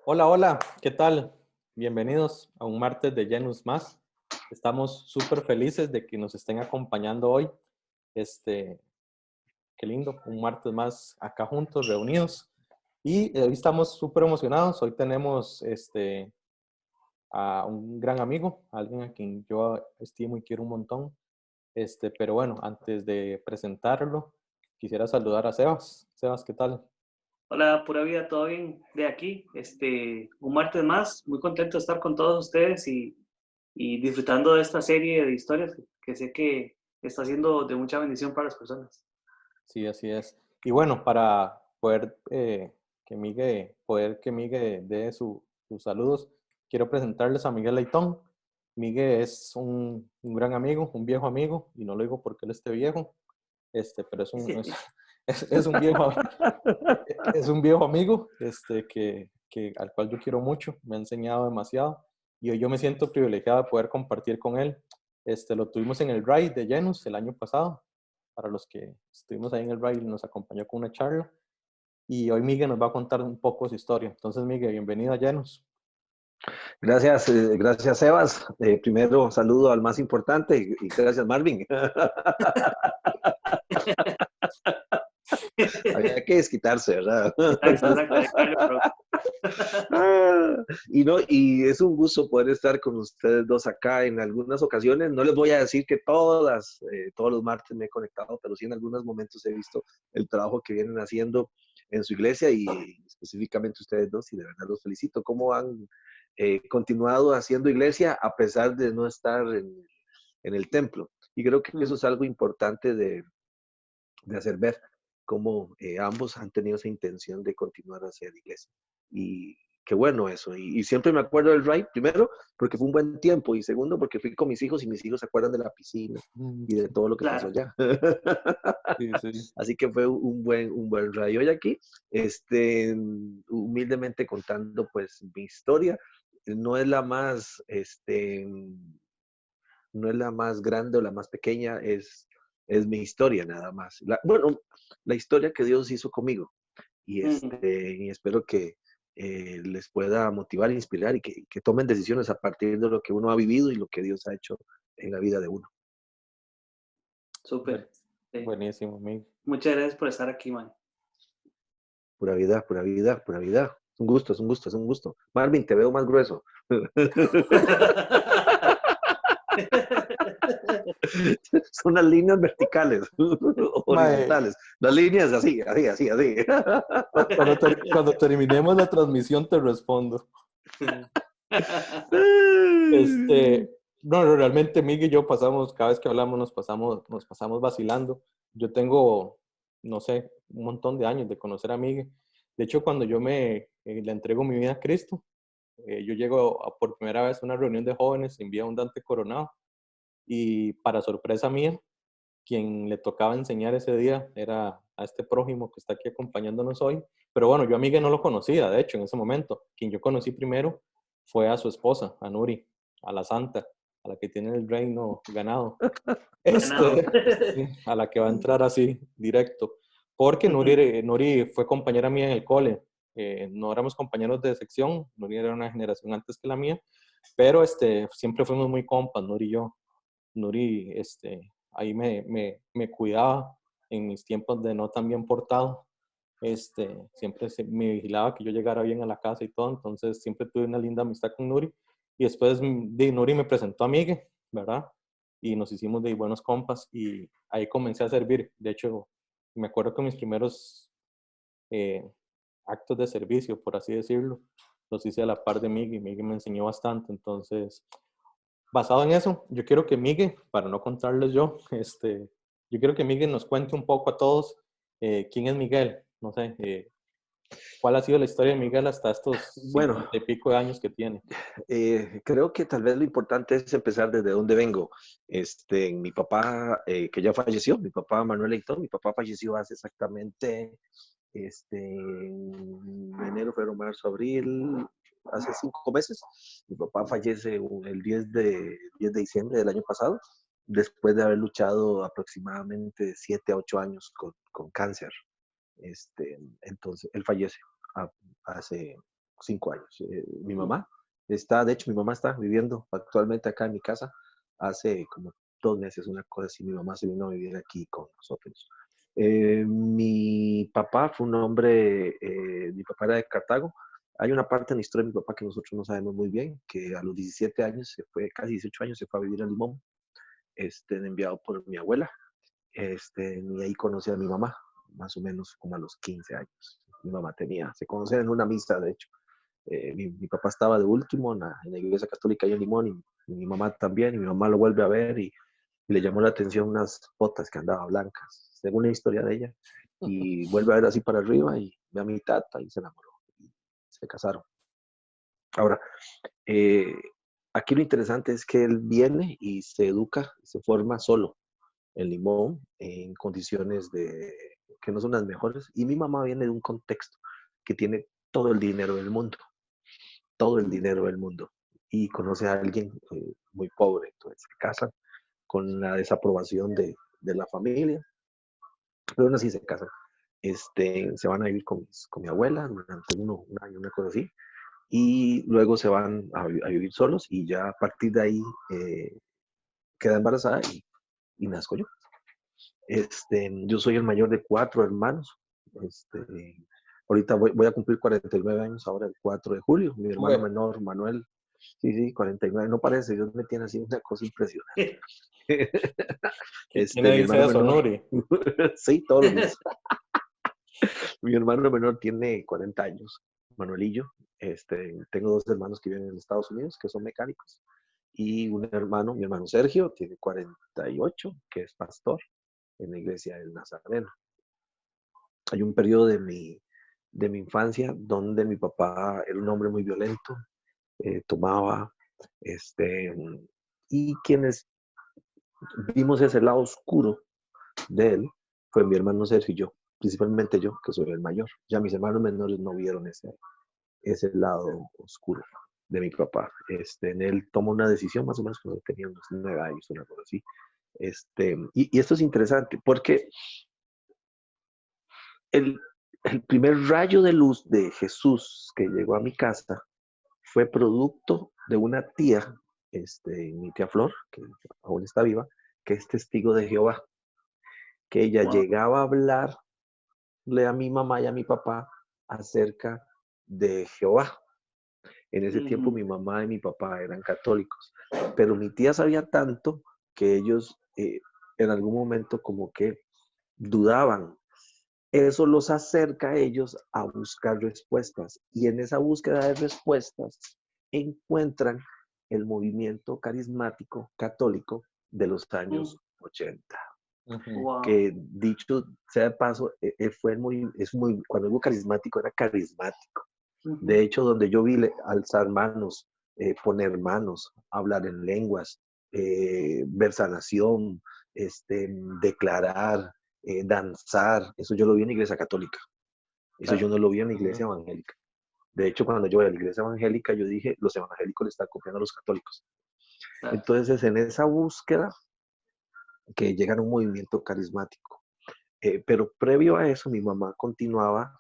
Hola, hola, ¿qué tal? Bienvenidos a un martes de Genus Más. Estamos súper felices de que nos estén acompañando hoy. Este, Qué lindo, un martes más acá juntos, reunidos. Y hoy estamos súper emocionados. Hoy tenemos a un gran amigo, alguien a quien yo estimo y quiero un montón. Pero bueno, antes de presentarlo, quisiera saludar a Sebas. Sebas, ¿qué tal? Hola, pura vida, ¿todo bien de aquí? Un martes más, muy contento de estar con todos ustedes y disfrutando de esta serie de historias que sé que está siendo de mucha bendición para las personas. Sí, así es. Y bueno, para poder que Migue dé sus saludos, quiero presentarles a Miguel Leitón. Migue es un gran amigo, un viejo amigo, y no lo digo porque él esté viejo, pero es un viejo, es un viejo amigo al cual yo quiero mucho, me ha enseñado demasiado, y hoy yo me siento privilegiado de poder compartir con él. Lo tuvimos en el Ride de Genus el año pasado. Para los que estuvimos ahí en el Ride, nos acompañó con una charla. Y hoy Miguel nos va a contar un poco su historia. Entonces, Miguel, bienvenido a Genus. Gracias, gracias Sebas. Primero saludo al más importante y gracias Marvin. Había que desquitarse, ¿verdad? Exacto, exacto. Y es un gusto poder estar con ustedes dos acá en algunas ocasiones. No les voy a decir que todos los martes me he conectado, pero sí en algunos momentos he visto el trabajo que vienen haciendo en su iglesia y específicamente ustedes dos, y de verdad los felicito. ¿Cómo han continuado haciendo iglesia a pesar de no estar en el templo? Y creo que eso es algo importante de hacer ver cómo ambos han tenido esa intención de continuar a hacer iglesia. Y qué bueno eso. Y siempre me acuerdo del ride, primero, porque fue un buen tiempo, y segundo, porque fui con mis hijos y mis hijos se acuerdan de la piscina y de todo lo que pasó Claro. allá. Sí, sí. Así que fue un buen ride. Hoy aquí, humildemente contando pues mi historia, no es la más, no es la más grande o la más pequeña, es mi historia nada más. Bueno, la historia que Dios hizo conmigo. Y, Mm, y espero que les pueda motivar, inspirar y que tomen decisiones a partir de lo que uno ha vivido y lo que Dios ha hecho en la vida de uno. Buen- súper. Sí. Buenísimo, Miguel. Muchas gracias por estar aquí, man. Pura vida, pura vida, pura vida. Es un gusto, es un gusto, es un gusto. Marvin, te veo más grueso. Son las líneas verticales, Mae, horizontales. Las líneas así, así, así, así. cuando terminemos la transmisión te respondo. No, realmente Miguel y yo pasamos, cada vez que hablamos nos pasamos vacilando. Yo tengo, no sé, un montón de años de conocer a Miguel. De hecho, cuando yo le entrego mi vida a Cristo, yo llego por primera vez a una reunión de jóvenes en Vía Abundante Coronado, y para sorpresa mía, quien le tocaba enseñar ese día era a este prójimo que está aquí acompañándonos hoy. Pero bueno, yo a Miguel no lo conocía, de hecho, en ese momento. Quien yo conocí primero fue a su esposa, a Nuri, a la santa, a la que tiene el reino ganado. Ganado. Sí, a la que va a entrar así, directo. Porque Nuri fue compañera mía en el cole. No éramos compañeros de sección, Nuri era una generación antes que la mía, pero siempre fuimos muy compas, Nuri y yo. Nuri, ahí me cuidaba en mis tiempos de no tan bien portado. Siempre me vigilaba que yo llegara bien a la casa y todo, entonces siempre tuve una linda amistad con Nuri. Y después de Nuri me presentó a Miguel, ¿verdad? Y nos hicimos de buenos compas y ahí comencé a servir. De hecho, me acuerdo que mis primeros eh, actos de servicio, por así decirlo, los hice a la par de Miguel, y Miguel me enseñó bastante. Entonces, basado en eso, yo quiero que Miguel, para no contarles yo, yo quiero que Miguel nos cuente un poco a todos quién es Miguel. No sé, cuál ha sido la historia de Miguel hasta estos Bueno, 50 y pico de años que tiene. creo que tal vez lo importante es empezar desde dónde vengo. Mi papá, que ya falleció, mi papá Manuel Leitón, mi papá falleció hace exactamente en enero, febrero, marzo, abril, hace 5 meses. Mi papá fallece el 10 de diciembre del año pasado, después de haber luchado aproximadamente 7 a 8 años con cáncer. Entonces, él fallece hace 5 años. Mi mamá está, de hecho, mi mamá está viviendo actualmente acá en mi casa hace como 2 meses, una cosa así. Mi mamá se vino a vivir aquí con nosotros. Mi papá fue un hombre, mi papá era de Cartago. Hay una parte en la historia de mi papá que nosotros no sabemos muy bien, que a los 17 años se fue, casi 18 años se fue a vivir a Limón, enviado por mi abuela. Y ahí conocí a mi mamá, más o menos como a los 15 años. Mi mamá se conocían en una misa, de hecho. Mi papá estaba de último en la iglesia católica ahí en Limón y mi mamá también, y mi mamá lo vuelve a ver y le llamó la atención unas botas que andaban blancas, según la historia de ella, y vuelve a ver así para arriba y ve a mi tata y se enamoró. Y se casaron. Ahora, eh, aquí lo interesante es que él viene y se educa, se forma solo en Limón, en condiciones que no son las mejores, y mi mamá viene de un contexto que tiene todo el dinero del mundo, todo el dinero del mundo, y conoce a alguien muy pobre, entonces se casan con la desaprobación de la familia, pero aún así se casan. Se van a vivir con mi abuela durante un año, una cosa así, y luego se van a vivir solos y ya a partir de ahí queda embarazada y nazco yo. Yo soy el mayor de 4 hermanos. Ahorita voy a cumplir 49 años ahora el 4 de julio. Mi hermano menor, Manuel, sí, 49, no parece, Dios me tiene así una cosa impresionante. ¿Quién le Mi dice hermano eso, menor, Nuri? sí, todos los días. Mi hermano menor tiene 40 años, Manuelillo. Tengo 2 hermanos que viven en Estados Unidos, que son mecánicos. Y un hermano, mi hermano Sergio, tiene 48, que es pastor en la iglesia del Nazareno. Hay un periodo de mi infancia donde mi papá era un hombre muy violento, tomaba, y quienes vimos ese lado oscuro de él fue mi hermano Sergio y yo, principalmente yo, que soy el mayor. Ya mis hermanos menores no vieron ese lado oscuro de mi papá. En él tomó una decisión más o menos cuando tenía unos 9 años, una cosa así. Y esto es interesante porque el, el primer rayo de luz de Jesús que llegó a mi casa fue producto de una tía, mi tía Flor, que aún está viva, que es testigo de Jehová, que ella llegaba a hablarle a mi mamá y a mi papá acerca de Jehová. En ese tiempo mi mamá y mi papá eran católicos, pero mi tía sabía tanto que ellos en algún momento como que dudaban. Eso los acerca a ellos a buscar respuestas y en esa búsqueda de respuestas encuentran el movimiento carismático católico de los años 80. Wow. Que dicho sea de paso, cuando digo carismático, era carismático. De hecho, donde yo vi alzar manos, poner manos, hablar en lenguas, ver sanación, declarar, danzar, eso yo lo vi en la iglesia católica. Eso yo no lo vi en la iglesia evangélica. De hecho, cuando yo voy a la iglesia evangélica, yo dije, los evangélicos le están copiando a los católicos. Entonces, en esa búsqueda, que llega a un movimiento carismático. Pero previo a eso, mi mamá continuaba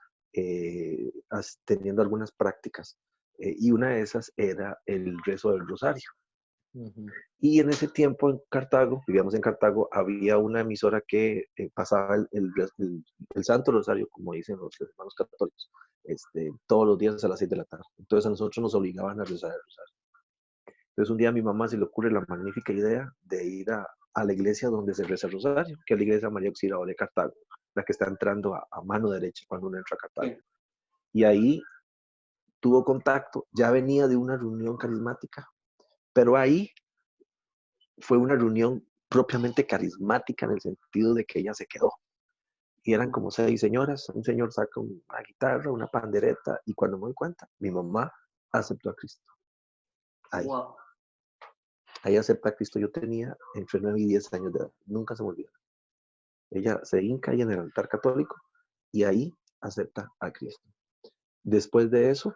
teniendo algunas prácticas y una de esas era el rezo del rosario. Y en ese tiempo en Cartago, vivíamos en Cartago, había una emisora que pasaba el Santo Rosario, como dicen los hermanos católicos, todos los días a las 6 de la tarde. Entonces a nosotros nos obligaban a rezar el rosario. Entonces un día a mi mamá se le ocurre la magnífica idea de ir a la iglesia donde se reza el rosario, que es la iglesia María Auxiliadora de Cartago, la que está entrando a mano derecha cuando uno entra a Cartago. Sí. Y ahí tuvo contacto, ya venía de una reunión carismática, pero ahí fue una reunión propiamente carismática en el sentido de que ella se quedó. Y eran como 6 señoras, un señor saca una guitarra, una pandereta, y cuando me doy cuenta, mi mamá aceptó a Cristo. Ahí. Wow. Ahí acepta a Cristo. Yo tenía entre 9 y 10 años de edad. Nunca se me olvida. Ella se hinca ahí en el altar católico y ahí acepta a Cristo. Después de eso,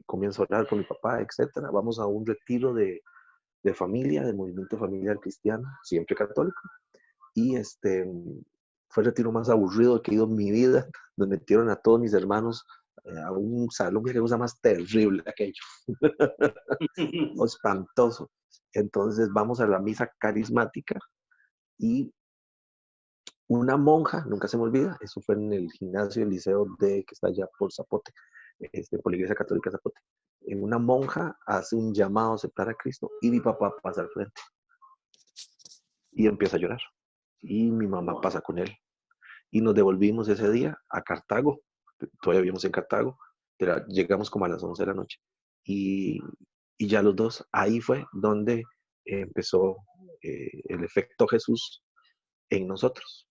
comienzo a orar con mi papá, etcétera. Vamos a un retiro de familia, de movimiento familiar cristiano, siempre católico. Y fue el retiro más aburrido que he ido en mi vida. Nos metieron a todos mis hermanos a un salón que usa más terrible aquello, o espantoso. Entonces vamos a la misa carismática y una monja, nunca se me olvida, eso fue en el gimnasio del liceo que está allá por Zapote, por la Iglesia Católica de Zapote. Una monja hace un llamado a aceptar a Cristo y mi papá pasa al frente y empieza a llorar. Y mi mamá pasa con él. Y nos devolvimos ese día a Cartago. Todavía vivimos en Cartago, pero llegamos como a las 11 de la noche. Y, y ya los dos, ahí fue donde empezó el efecto Jesús en nosotros.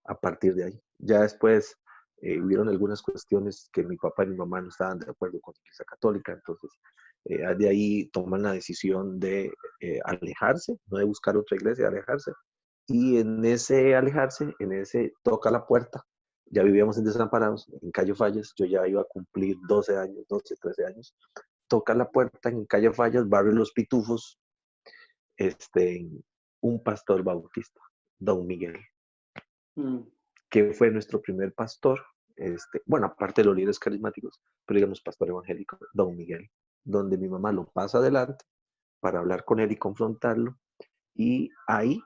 A partir de ahí. Ya después hubieron algunas cuestiones que mi papá y mi mamá no estaban de acuerdo con la Iglesia Católica, entonces de ahí toman la decisión de alejarse, no de buscar otra iglesia, de alejarse. Y en ese alejarse, en ese toca la puerta, ya vivíamos en Desamparados, en Cayo Fallas, yo ya iba a cumplir 12 años, 12, 13 años, toca la puerta en Cayo Fallas, barrio Los Pitufos, este, un pastor bautista, Don Miguel. Que fue nuestro primer pastor, bueno, aparte de los líderes carismáticos, pero digamos pastor evangélico, Don Miguel, donde mi mamá lo pasa adelante para hablar con él y confrontarlo, y ahí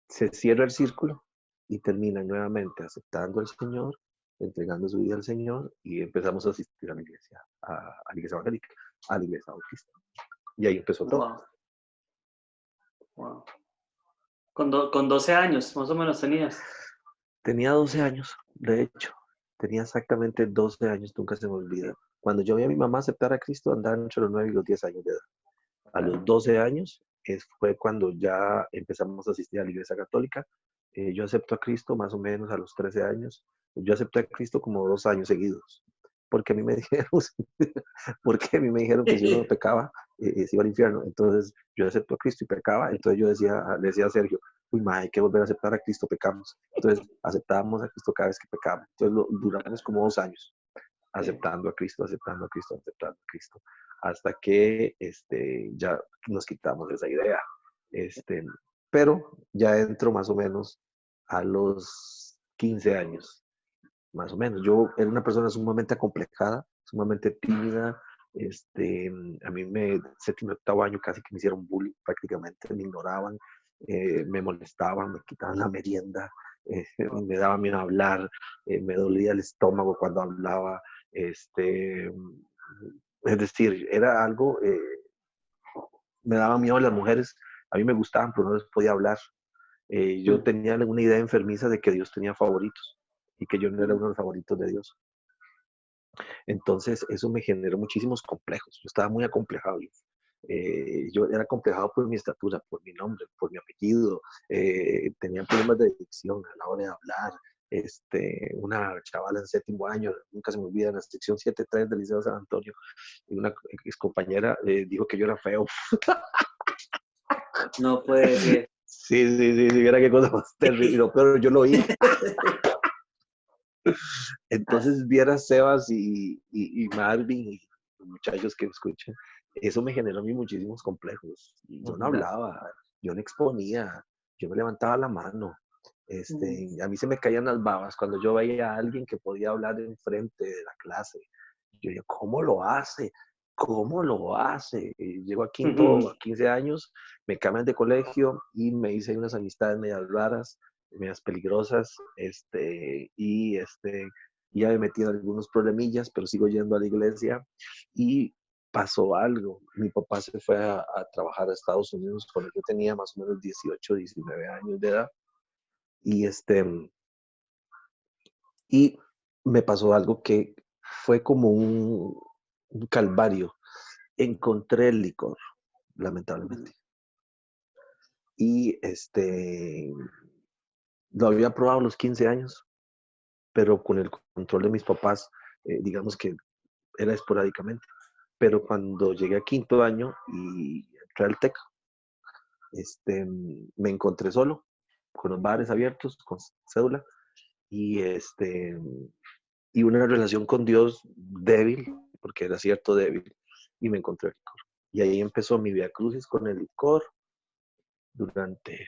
se cierra el círculo y termina nuevamente aceptando al Señor, entregando su vida al Señor, y empezamos a asistir a la iglesia, a la iglesia evangélica, a la iglesia bautista. Y ahí empezó todo. Wow. Wow. Con 12 años, más o menos tenías. Tenía 12 años, de hecho. Tenía exactamente 12 años, nunca se me olvida. Cuando yo vi a mi mamá aceptar a Cristo, andaba entre los 9 y los 10 años de edad. A los 12 años fue cuando ya empezamos a asistir a la Iglesia Católica. Yo acepto a Cristo más o menos a los 13 años. Yo acepté a Cristo como 2 años seguidos. Porque a mí me dijeron, porque a mí me dijeron que si uno pecaba, se iba al infierno. Entonces yo acepto a Cristo y pecaba. Entonces yo le decía a Sergio, uy, ma, hay que volver a aceptar a Cristo, pecamos. Entonces aceptábamos a Cristo cada vez que pecábamos. Entonces duramos como 2 años aceptando a Cristo, aceptando a Cristo, aceptando a Cristo, hasta que ya nos quitamos esa idea. Pero ya entro más o menos a los 15 años, más o menos. Yo era una persona sumamente acomplejada, sumamente tímida. A mí séptimo, octavo año casi que me hicieron bullying prácticamente, me ignoraban, me molestaban, me quitaban la merienda, me daba miedo hablar, me dolía el estómago cuando hablaba, es decir, era algo, me daba miedo a las mujeres, a mí me gustaban, pero no les podía hablar. Yo tenía una idea enfermiza de que Dios tenía favoritos y que yo no era uno de los favoritos de Dios. Entonces, eso me generó muchísimos complejos. Yo estaba muy acomplejado. Yo era acomplejado por mi estatura, por mi nombre, por mi apellido. Tenía problemas de dicción a la hora de hablar. Una chavala en séptimo año, nunca se me olvida, en la sección 7-3 del Liceo de San Antonio, y una ex compañera dijo que yo era feo. No puede ser. Sí, era qué cosa más terrible, pero yo lo oí. Entonces, viera Sebas y Marvin y los muchachos que escuchan, eso me generó a mí muchísimos complejos. Yo no hablaba, yo no exponía, yo no levantaba la mano. A mí se me caían las babas cuando yo veía a alguien que podía hablar enfrente de la clase. Yo decía, ¿cómo lo hace? ¿Cómo lo hace? Llego a quinto, a 15 años, me cambian de colegio y me hice unas amistades medias raras, medias peligrosas, ya me metí en algunos problemillas, pero sigo yendo a la iglesia y pasó algo. Mi papá se fue a trabajar a Estados Unidos cuando yo tenía más o menos 18, 19 años de edad. Y me pasó algo que fue como un calvario. Encontré el licor, lamentablemente. Y lo había probado a los 15 años, pero con el control de mis papás, digamos que era esporádicamente. Pero cuando llegué a quinto año y entré al TEC, me encontré solo, con los bares abiertos, con cédula, y, y una relación con Dios débil, porque era cierto débil, y me encontré el licor. Y ahí empezó mi vía crucis con el licor durante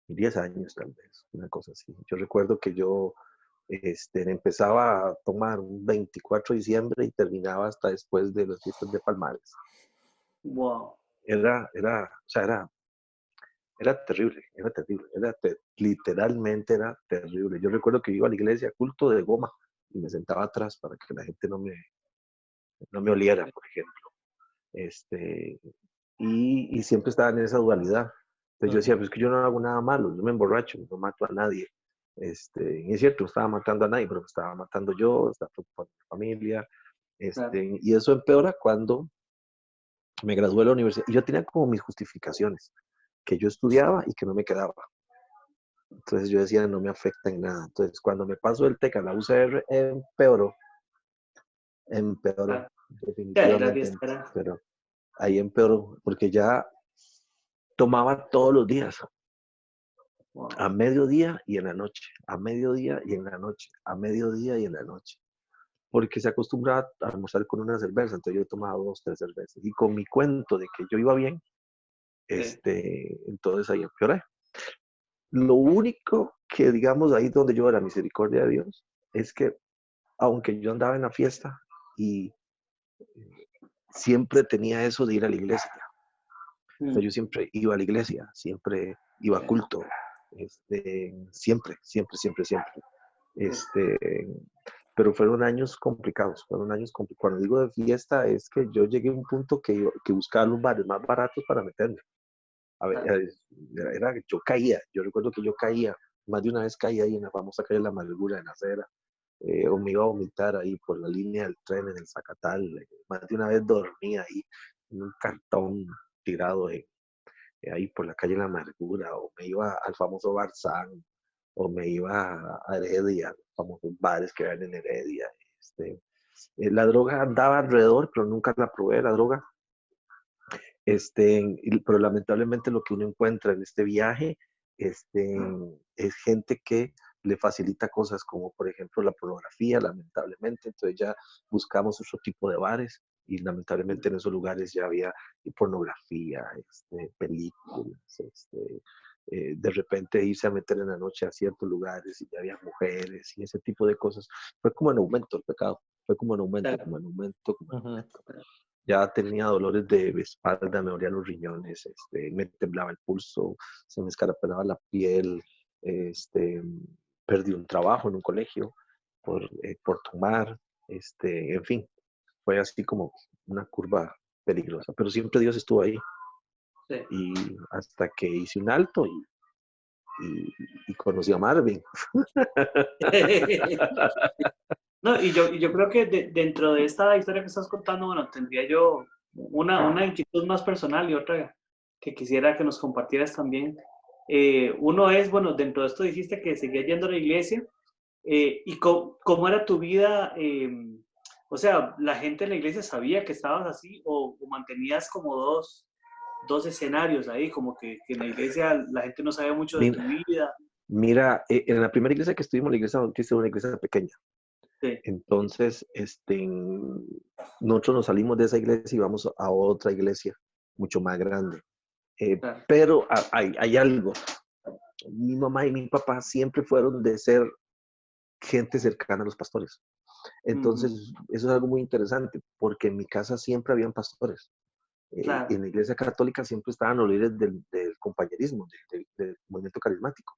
10 años tal vez, una cosa así. Yo recuerdo que yo Empezaba a tomar un 24 de diciembre y terminaba hasta después de las fiestas de Palmares. Wow. O sea, era terrible, literalmente era terrible. Yo recuerdo que iba a la iglesia, culto de goma, y me sentaba atrás para que la gente no me oliera, por ejemplo. Y siempre estaba en esa dualidad. Entonces yo decía, pues que yo no hago nada malo, yo me emborracho, no mato a nadie. Y es cierto, no estaba matando a nadie, pero me estaba matando yo, estaba preocupando a mi familia. Claro. Y eso empeora cuando me gradué de la universidad. Y yo tenía como mis justificaciones, que yo estudiaba y que no me quedaba. Entonces yo decía, no me afecta en nada. Entonces cuando me paso el TEC a la UCR, empeoró, Claro. Ya, era definitivamente. fiesta, era. Pero ahí empeoró, porque ya tomaba todos los días, Wow. a mediodía y en la noche, a mediodía y en la noche, a mediodía y en la noche. Porque se acostumbraba a almorzar con una cerveza, entonces yo tomaba 2, 3 cervezas. Y con mi cuento de que yo iba bien, Sí. entonces ahí empeoré. Lo único que, digamos, ahí donde yo era misericordia de Dios, es que aunque yo andaba en la fiesta y siempre tenía eso de ir a la iglesia, o sea, yo siempre iba a la iglesia, siempre iba a culto, siempre, siempre, siempre, siempre. Pero fueron años complicados, Cuando digo de fiesta es que yo llegué a un punto que buscaba los bares más baratos para meterme. A ver, yo caía, yo recuerdo que yo caía, más de una vez caía ahí en la famosa calle de la Amargura, en la acera, o me iba a vomitar ahí por la línea del tren en el Zacatal, más de una vez dormía ahí en un cartón tirado ahí por la calle de la Amargura, o me iba al famoso Barzán, o me iba a Heredia, los famosos bares que eran en Heredia. La droga andaba alrededor, pero nunca la probé, la droga. Pero lamentablemente lo que uno encuentra en este viaje es gente que le facilita cosas como por ejemplo la pornografía, lamentablemente. Entonces ya buscamos otro tipo de bares y lamentablemente en esos lugares ya había pornografía, películas, de repente irse a meter en la noche a ciertos lugares y ya había mujeres y ese tipo de cosas. Fue como en aumento el pecado, fue como en aumento, Claro. como en aumento, como en Ujú. aumento. Ya tenía dolores de espalda, me dolían los riñones, me temblaba el pulso, se me escarapelaba la piel, perdí un trabajo en un colegio por tomar, en fin, fue así como una curva peligrosa, pero siempre Dios estuvo ahí Sí. y hasta que hice un alto y conocí a Marvin. No, y yo creo que dentro de esta historia que estás contando, bueno, tendría yo una inquietud más personal y otra que quisiera que nos compartieras también. Uno es, bueno, dentro de esto dijiste que seguías yendo a la iglesia, y cómo era tu vida, o sea, ¿la gente en la iglesia sabía que estabas así o mantenías como dos escenarios ahí, como que en la iglesia la gente no sabía mucho de tu Mira, vida? mira, en la primera iglesia que estuvimos, la iglesia bautista, era una iglesia pequeña. Sí, Entonces, nosotros nos salimos de esa iglesia y vamos a otra iglesia mucho más grande. claro. Pero hay algo. Mi mamá y mi papá siempre fueron de ser gente cercana a los pastores. Ujú, Entonces, eso es algo muy interesante, porque en mi casa siempre habían pastores. claro, En la iglesia católica siempre estaban los líderes del compañerismo, del movimiento carismático.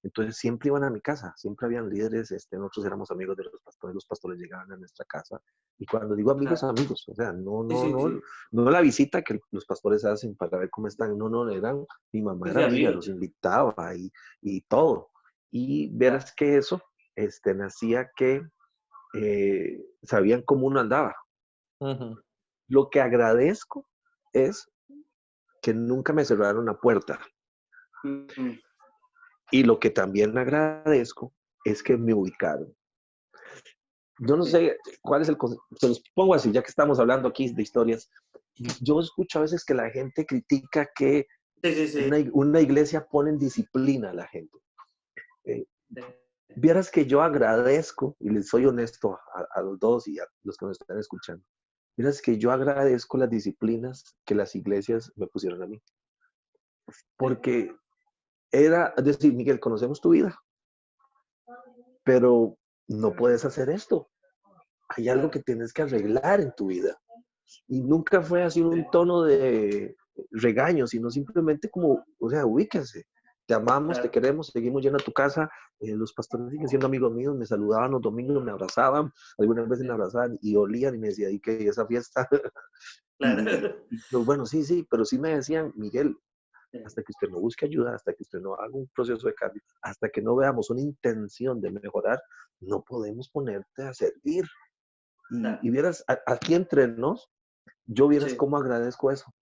Entonces siempre iban a mi casa, siempre habían líderes, nosotros éramos amigos de los pastores llegaban a nuestra casa. Y cuando digo amigos, claro. amigos, o sea, Sí, sí, sí. no la visita que los pastores hacen para ver cómo están, no, mi mamá Sí, era sí, amiga, amigos. los invitaba y todo. Y Claro. verás que eso, nacía que sabían cómo uno andaba. Ujú. Lo que agradezco es que nunca me cerraron la puerta. Ujú, Y lo que también agradezco es que me ubicaron. Yo no sí, sé cuál es el concepto, se los pongo así, ya que estamos hablando aquí de historias. Yo escucho a veces que la gente critica que sí, sí, sí. una iglesia pone en disciplina a la gente. Eh, Sí. Vieras que yo agradezco, y les soy honesto a los dos y a los que nos están escuchando, vieras que yo agradezco las disciplinas que las iglesias me pusieron a mí. Porque es decir, Miguel, conocemos tu vida, pero no puedes hacer esto. Hay algo que tienes que arreglar en tu vida. Y nunca fue así un tono de regaño, sino simplemente como, o sea, ubíquense. Te amamos, te queremos, seguimos yendo a tu casa. Los pastores siguen siendo amigos míos, me saludaban los domingos, me abrazaban, algunas veces me abrazaban y olían y me decían, ¿y qué? ¿Esa fiesta? Y yo, bueno, sí, sí, pero sí me decían, Miguel, hasta que usted no busque ayuda, hasta que usted no haga un proceso de cambio, hasta que no veamos una intención de mejorar, no podemos ponerte a servir. Y vieras, aquí entre nos, yo vieras Sí, cómo agradezco eso,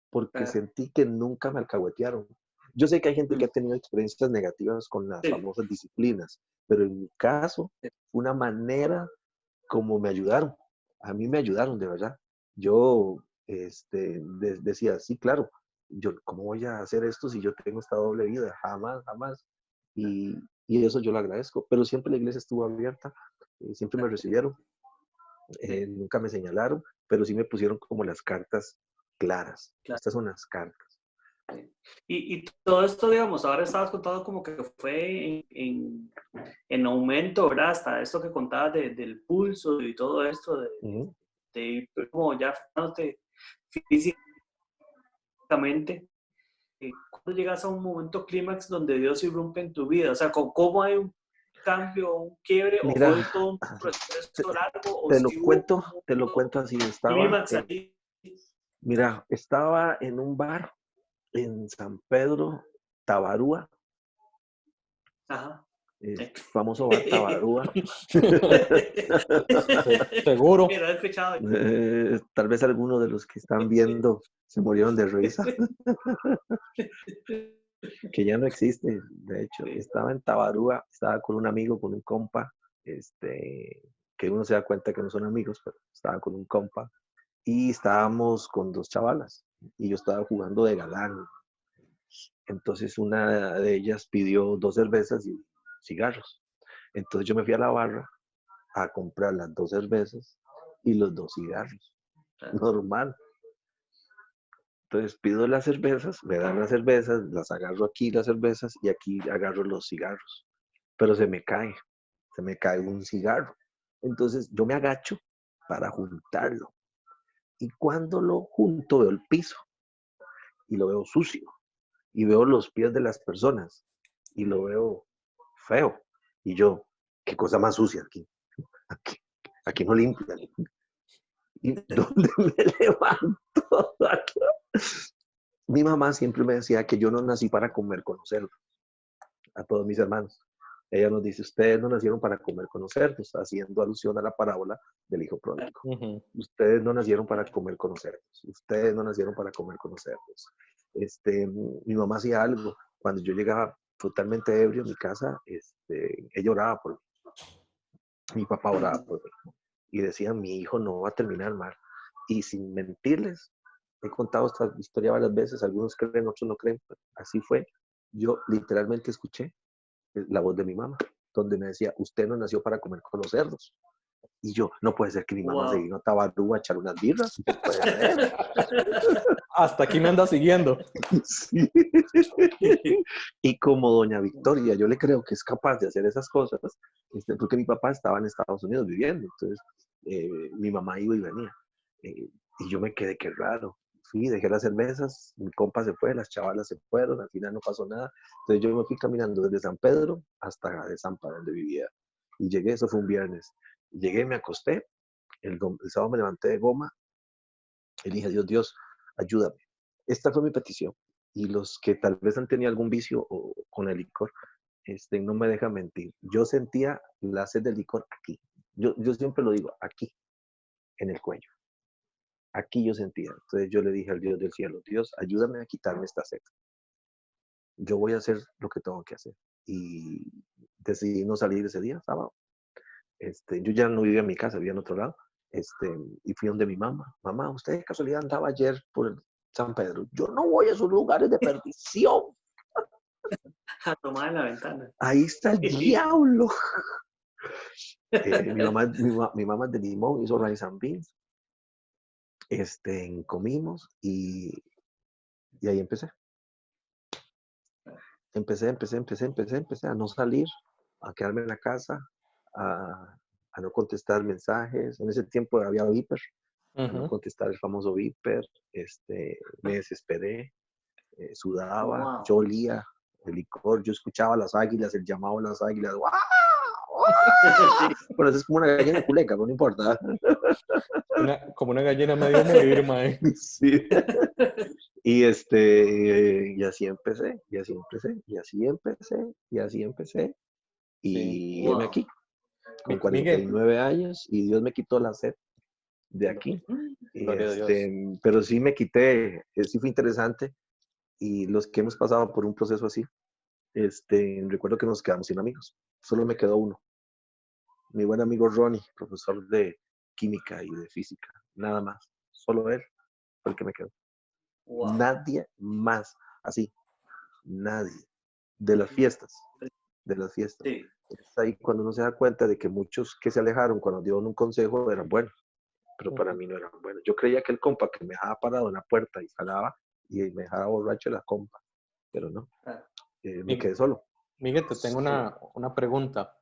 porque sentí que nunca me alcahuetearon. Yo sé que hay gente que ha tenido experiencias negativas con las sí, famosas disciplinas, pero en mi caso, fue una manera como me ayudaron. A mí me ayudaron, de verdad. Yo decía, sí, claro, yo, ¿cómo voy a hacer esto si yo tengo esta doble vida? Jamás, jamás. Y, y eso yo lo agradezco. Pero siempre la iglesia estuvo abierta, siempre me recibieron, nunca me señalaron, pero sí me pusieron como las cartas claras. claro. Estas son las cartas. Y todo esto, digamos, ahora estabas contando como que fue en aumento, ¿verdad? Hasta esto que contabas del pulso y todo esto, Ujú. de ir como ya afectándote físicamente. ¿Cuándo llegas a un momento clímax donde Dios irrumpe en tu vida? O sea, ¿cómo hay un cambio, un quiebre, o Mira, fue todo un proceso largo, o te lo si hubo cuento, como te lo un cuento así. clímax ahí? Estaba en un bar en San Pedro, Tabarúa, Ajá. famoso bar Tabarúa. Seguro. Pero he escuchado. Tal vez algunos de los que están viendo se murieron de risa, que ya no existe. De hecho, estaba en Tabarúa, estaba con un amigo, con un compa, que uno se da cuenta que no son amigos, pero estaba con un compa, y estábamos con dos chavalas, y yo estaba jugando de galán. Entonces una de ellas pidió 2 cervezas y cigarros. Entonces yo me fui a la barra a comprar las 2 cervezas y los 2 cigarros. Normal. Entonces pido las cervezas, me dan las cervezas, las agarro aquí las cervezas y aquí agarro los cigarros. Pero se me cae un cigarro. Entonces yo me agacho para juntarlo. Y cuando lo junto veo el piso y lo veo sucio y veo los pies de las personas y lo veo feo. Y yo, qué cosa más sucia aquí. Aquí, aquí no limpian. ¿Y dónde me levanto? Mi mamá siempre me decía que yo no nací para comer con los cerdos, a todos mis hermanos. Ella nos dice, ustedes no nacieron para comer con los cerdos, haciendo alusión a la parábola del hijo pródigo. Ustedes no nacieron para comer con los cerdos. Ustedes no nacieron para comer con los cerdos. Mi mamá hacía algo. Cuando yo llegaba totalmente ebrio a mi casa, ella oraba por mí. Mi papá oraba por mí. Y decía, mi hijo no va a terminar mal. Y sin mentirles, he contado esta historia varias veces, algunos creen, otros no creen, pero así fue. Yo literalmente escuché la voz de mi mamá, donde me decía, usted no nació para comer con los cerdos. Y yo, no puede ser que mi mamá se Wow. vino a Tabarú a echar unas birras, no puede ser. Hasta aquí me anda siguiendo. Sí. Y como doña Victoria, yo le creo que es capaz de hacer esas cosas, porque mi papá estaba en Estados Unidos viviendo, entonces mi mamá iba y venía. Y yo me quedé, qué raro. Fui, dejé las cervezas, mi compa se fue, las chavalas se fueron, al final no pasó nada. Entonces yo me fui caminando desde San Pedro hasta de Zampa, donde vivía. Y llegué, eso fue un viernes. Llegué, me acosté, el sábado me levanté de goma y dije, Dios, ayúdame. Esta fue mi petición. Y los que tal vez han tenido algún vicio con el licor, no me dejan mentir. Yo sentía la sed del licor aquí. Yo siempre lo digo, aquí, en el cuello. Aquí yo sentía. Entonces yo le dije al Dios del cielo, Dios, ayúdame a quitarme esta sed. Yo voy a hacer lo que tengo que hacer. Y decidí no salir ese día, sábado. Yo ya no vivía en mi casa, vivía en otro lado. Y fui donde mi mamá. Mamá, ¿usted de casualidad andaba ayer por el San Pedro? Yo no voy a esos lugares de perdición. A tomar en la ventana. Ahí está el diablo. Mi mamá de Limón hizo rice and beans. Comimos y ahí empecé. Empecé a no salir, a quedarme en la casa, a no contestar mensajes. En ese tiempo había Viper, a no contestar el famoso Viper. Me desesperé, sudaba, Wow. yo olía el licor, yo escuchaba las águilas, el llamado de las águilas. ¡Guau! ¡Guau! Sí. Bueno, eso es como una gallina culeca, pero no importa. Como una gallina medio morir, mae. Sí. Y, y así empecé, y así empecé, y así empecé, y así empecé. Sí. Y heme Wow. aquí, con Miguel, 49 años, y Dios me quitó la sed de aquí. Y gloria a Dios. pero sí me quité, sí fue interesante. Y los que hemos pasado por un proceso así, recuerdo que nos quedamos sin amigos. Solo me quedó uno. Mi buen amigo Ronnie, profesor de química y de física. Nada más. Solo él fue el que me quedó. Wow. Nadie más. Así. Nadie. De las fiestas. De las fiestas. Sí. Es ahí cuando uno se da cuenta de que muchos que se alejaron cuando dieron un consejo eran buenos, pero para mí no eran buenos. Yo creía que el compa que me dejaba parado en la puerta y jalaba y me dejaba borracho la compa, pero no, Ah, me quedé solo. Miguel, te tengo Solo. una pregunta.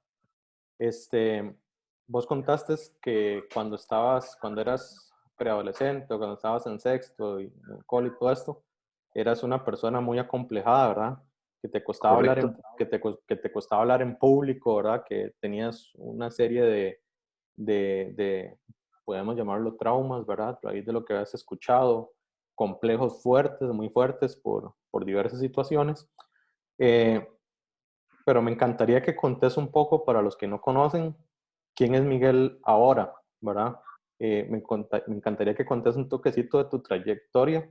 Vos contaste que cuando eras preadolescente o cuando estabas en sexto y en el cole y todo esto, eras una persona muy acomplejada, ¿verdad? Que te costaba Correcto. que te costaba hablar en público, ¿verdad? Que tenías una serie de, podemos llamarlo traumas, ¿verdad? A raíz de lo que habías escuchado, complejos fuertes, muy fuertes por diversas situaciones. Eh, pero me encantaría que contes un poco para los que no conocen quién es Miguel ahora, ¿verdad? Me encantaría que contes un toquecito de tu trayectoria,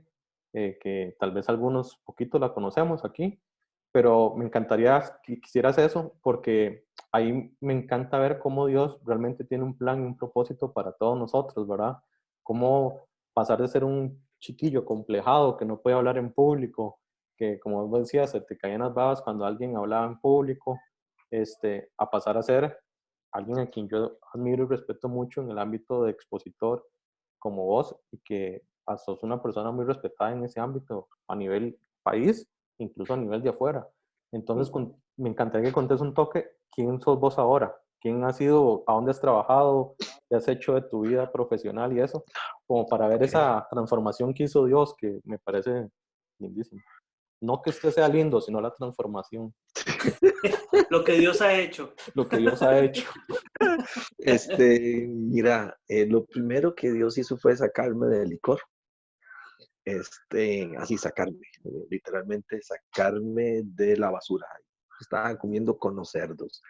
que tal vez algunos poquitos la conocemos aquí, pero me encantaría que quisieras eso porque ahí me encanta ver cómo Dios realmente tiene un plan y un propósito para todos nosotros, ¿verdad? Cómo pasar de ser un chiquillo complejado que no puede hablar en público, que como vos decías, se te caían las babas cuando alguien hablaba en público, a pasar a ser alguien a quien yo admiro y respeto mucho en el ámbito de expositor como vos y que sos una persona muy respetada en ese ámbito a nivel país, incluso a nivel de afuera. Entonces, me encantaría que contes un toque, ¿quién sos vos ahora? ¿Quién has sido? ¿A dónde has trabajado? ¿Qué has hecho de tu vida profesional y eso? Como para ver Okay. esa transformación que hizo Dios, que me parece lindísimo. No que usted sea lindo, sino la transformación. Lo que Dios ha hecho. Lo que Dios ha hecho. Mira, lo primero que Dios hizo fue sacarme del licor. Así sacarme, literalmente sacarme de la basura. Estaba comiendo con los cerdos.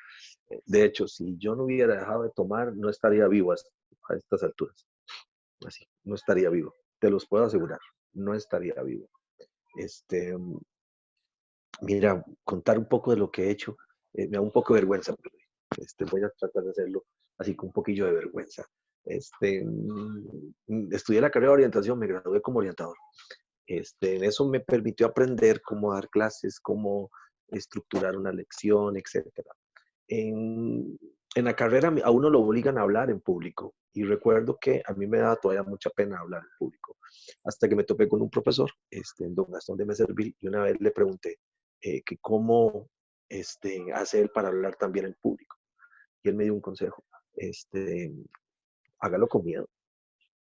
De hecho, si yo no hubiera dejado de tomar, no estaría vivo a estas alturas. Así, no estaría vivo. Te los puedo asegurar, no estaría vivo. Mira, contar un poco de lo que he hecho, me da un poco de vergüenza, pero voy a tratar de hacerlo así con un poquillo de vergüenza. Estudié la carrera de orientación, me gradué como orientador. En eso me permitió aprender cómo dar clases, cómo estructurar una lección, etcétera. En la carrera a uno lo obligan a hablar en público y recuerdo que a mí me daba todavía mucha pena hablar en público hasta que me topé con un profesor, don Gastón de Meservil, y una vez le pregunté que cómo hace él para hablar también en público y él me dio un consejo, hágalo con miedo,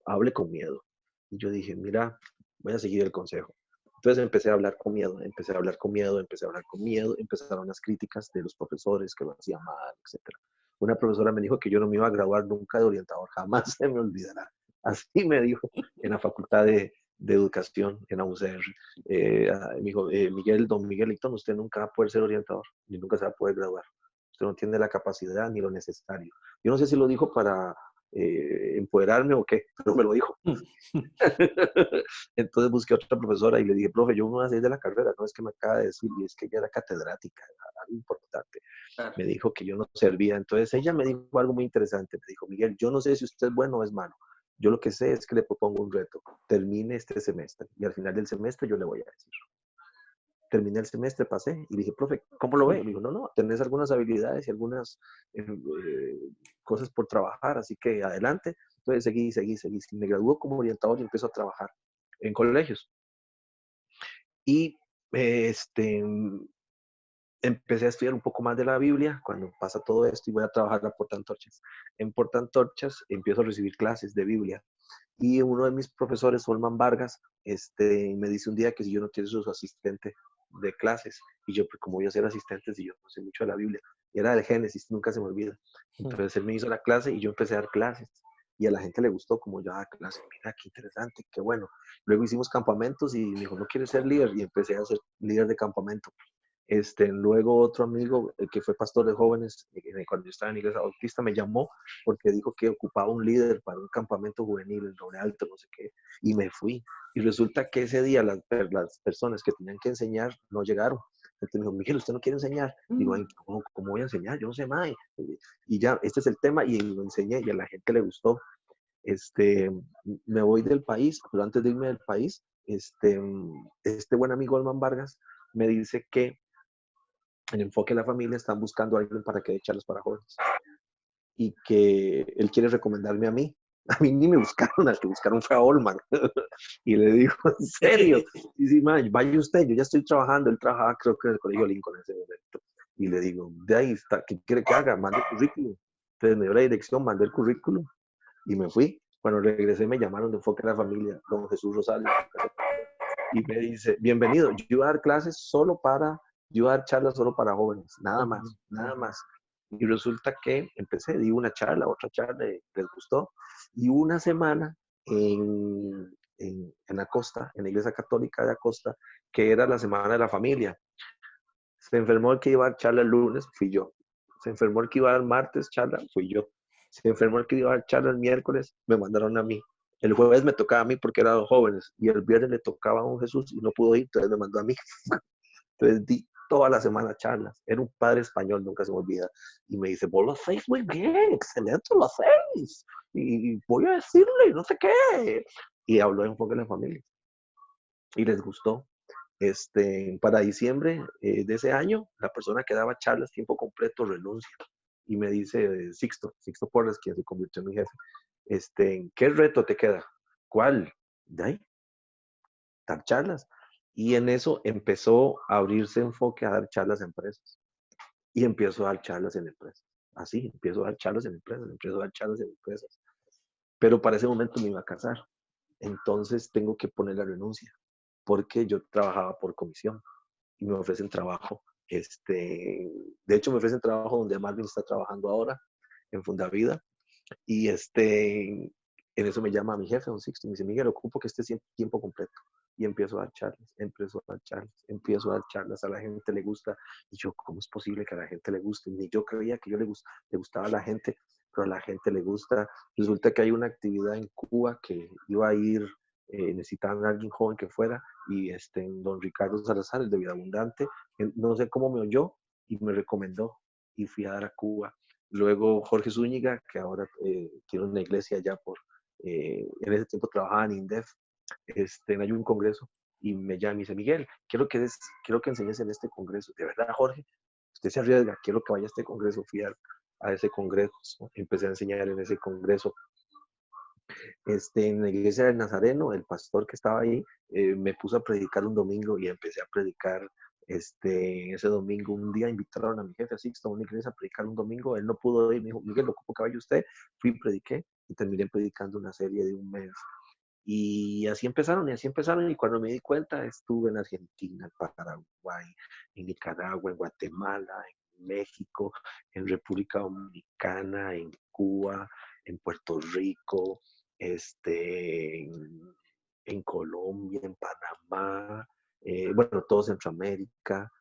hable con miedo. Y yo dije, mira, voy a seguir el consejo. Entonces empecé a hablar con miedo, empecé a hablar con miedo, empecé a hablar con miedo, empezaron las críticas de los profesores que lo hacían mal, etc. Una profesora me dijo que yo no me iba a graduar nunca de orientador, jamás se me olvidará. Así me dijo en la Facultad de Educación, en la UCR. Me dijo, Miguel, don Miguel Licton, usted nunca va a poder ser orientador, ni nunca se va a poder graduar. Usted no tiene la capacidad ni lo necesario. Yo no sé si lo dijo para empoderarme o qué, pero me lo dijo. Entonces busqué a otra profesora y le dije, profe, yo me voy a salir de la carrera, no es que me acaba de decir, y es que ella era catedrática, era algo importante. Claro. Me dijo que yo no servía. Entonces ella me dijo algo muy interesante, me dijo, Miguel, yo no sé si usted es bueno o es malo, yo lo que sé es que le propongo un reto, termine este semestre y al final del semestre yo le voy a decir. Terminé el semestre, pasé y dije, profe, ¿cómo lo ve? Me dijo, no, tenés algunas habilidades y algunas cosas por trabajar, así que adelante. Entonces seguí. Me graduó como orientador y empiezo a trabajar en colegios. Y empecé a estudiar un poco más de la Biblia cuando pasa todo esto y voy a trabajar a Portantorchas. En Portantorchas empiezo a recibir clases de Biblia y uno de mis profesores, Olman Vargas, me dice un día que si yo no quiero ser su asistente de clases. Y yo, pues, ¿cómo voy a ser asistente si yo no sé mucho de la Biblia? Y era del Génesis, nunca se me olvida. Entonces él me hizo la clase y yo empecé a dar clases. Y a la gente le gustó como yo daba clase. Mira, qué interesante, qué bueno. Luego hicimos campamentos y me dijo, ¿no quieres ser líder? Y empecé a ser líder de campamento. Luego otro amigo que fue pastor de jóvenes, cuando yo estaba en Iglesia Bautista, me llamó porque dijo que ocupaba un líder para un campamento juvenil en Roble Alto, no sé qué, y me fui. Y resulta que ese día las personas que tenían que enseñar no llegaron. Entonces me dijo, Miguel, ¿usted no quiere enseñar? Digo, "Ay, ¿cómo voy a enseñar? Yo no sé más. Y ya, este es el tema, y lo enseñé y a la gente le gustó. Me voy del país, pero antes de irme del país, este buen amigo Alman Vargas me dice que en Enfoque a la Familia están buscando a alguien para que dé charlas para jóvenes y que él quiere recomendarme a mí. A mí ni me buscaron, al que buscaron fue a Olman. Y le digo, ¿en serio? Y sí, man, vaya usted, yo ya estoy trabajando. Él trabajaba, creo que en el Colegio Lincoln en ese momento. Y le digo, de ahí está, ¿qué quiere que haga? Mande el currículum. Entonces me dio la dirección, mandé el currículum y me fui. Cuando regresé me llamaron de Enfoque a la Familia, don Jesús Rosales, y me dice, bienvenido, yo iba a dar clases yo iba a dar charlas solo para jóvenes, nada más, nada más. Y resulta que empecé, di una charla, otra charla, les gustó. Y una semana en Acosta, en la Iglesia Católica de Acosta, que era la Semana de la Familia. Se enfermó el que iba a dar charla el lunes, fui yo. Se enfermó el que iba a dar martes charla, fui yo. Se enfermó el que iba a dar charla el miércoles, me mandaron a mí. El jueves me tocaba a mí porque eran jóvenes y el viernes le tocaba a un Jesús y no pudo ir, entonces me mandó a mí. Entonces di toda la semana charlas. Era un padre español, nunca se me olvida. Y me dice, vos lo hacéis muy bien, excelente, lo hacéis. Y voy a decirle, no sé qué. Y habló de Enfoque en la Familia. Y les gustó. Para diciembre de ese año, la persona que daba charlas tiempo completo renuncia y me dice Sixto Porras, quien se convirtió en mi jefe, ¿qué reto te queda? ¿Cuál? De ahí, dar charlas. Y en eso empezó a abrirse enfoque a dar charlas a empresas. Y empiezo a dar charlas en empresas. Así, empiezo a dar charlas en empresas, empiezo a dar charlas en empresas. Pero para ese momento me iba a casar. Entonces tengo que poner la renuncia, porque yo trabajaba por comisión y me ofrecen trabajo. De hecho, me ofrecen trabajo donde Marvin está trabajando ahora, en Fundavida. Y en eso me llama mi jefe, don Sixto, y me dice, Miguel, ocupo que esté tiempo completo. Y empiezo a dar charlas, empiezo a dar charlas, a la gente le gusta. Y yo, ¿cómo es posible que a la gente le guste? Ni yo creía que le gustaba a la gente, pero a la gente le gusta. Resulta que hay una actividad en Cuba que iba a ir, necesitaban a alguien joven que fuera, y don Ricardo Salazar, el de Vida Abundante, no sé cómo me oyó y me recomendó, y fui a dar a Cuba. Luego Jorge Zúñiga, que ahora tiene una iglesia allá en ese tiempo trabajaba en INDEF, hay un congreso y me llama y me dice, Miguel, quiero que enseñes en este congreso. De verdad, Jorge, usted se arriesga, quiero que vaya a este congreso. Fui a ese congreso, empecé a enseñar en ese congreso. En la iglesia del Nazareno, el pastor que estaba ahí me puso a predicar un domingo y empecé a predicar. Ese domingo, un día invitaron a mi jefe, así, a una iglesia a predicar un domingo. Él no pudo ir, me dijo, Miguel, lo ocupo que vaya usted. Fui y prediqué y terminé predicando una serie de un mes. Y así empezaron, y cuando me di cuenta, estuve en Argentina, en Paraguay, en Nicaragua, en Guatemala, en México, en República Dominicana, en Cuba, en Puerto Rico, en Colombia, en Panamá, bueno, todo Centroamérica.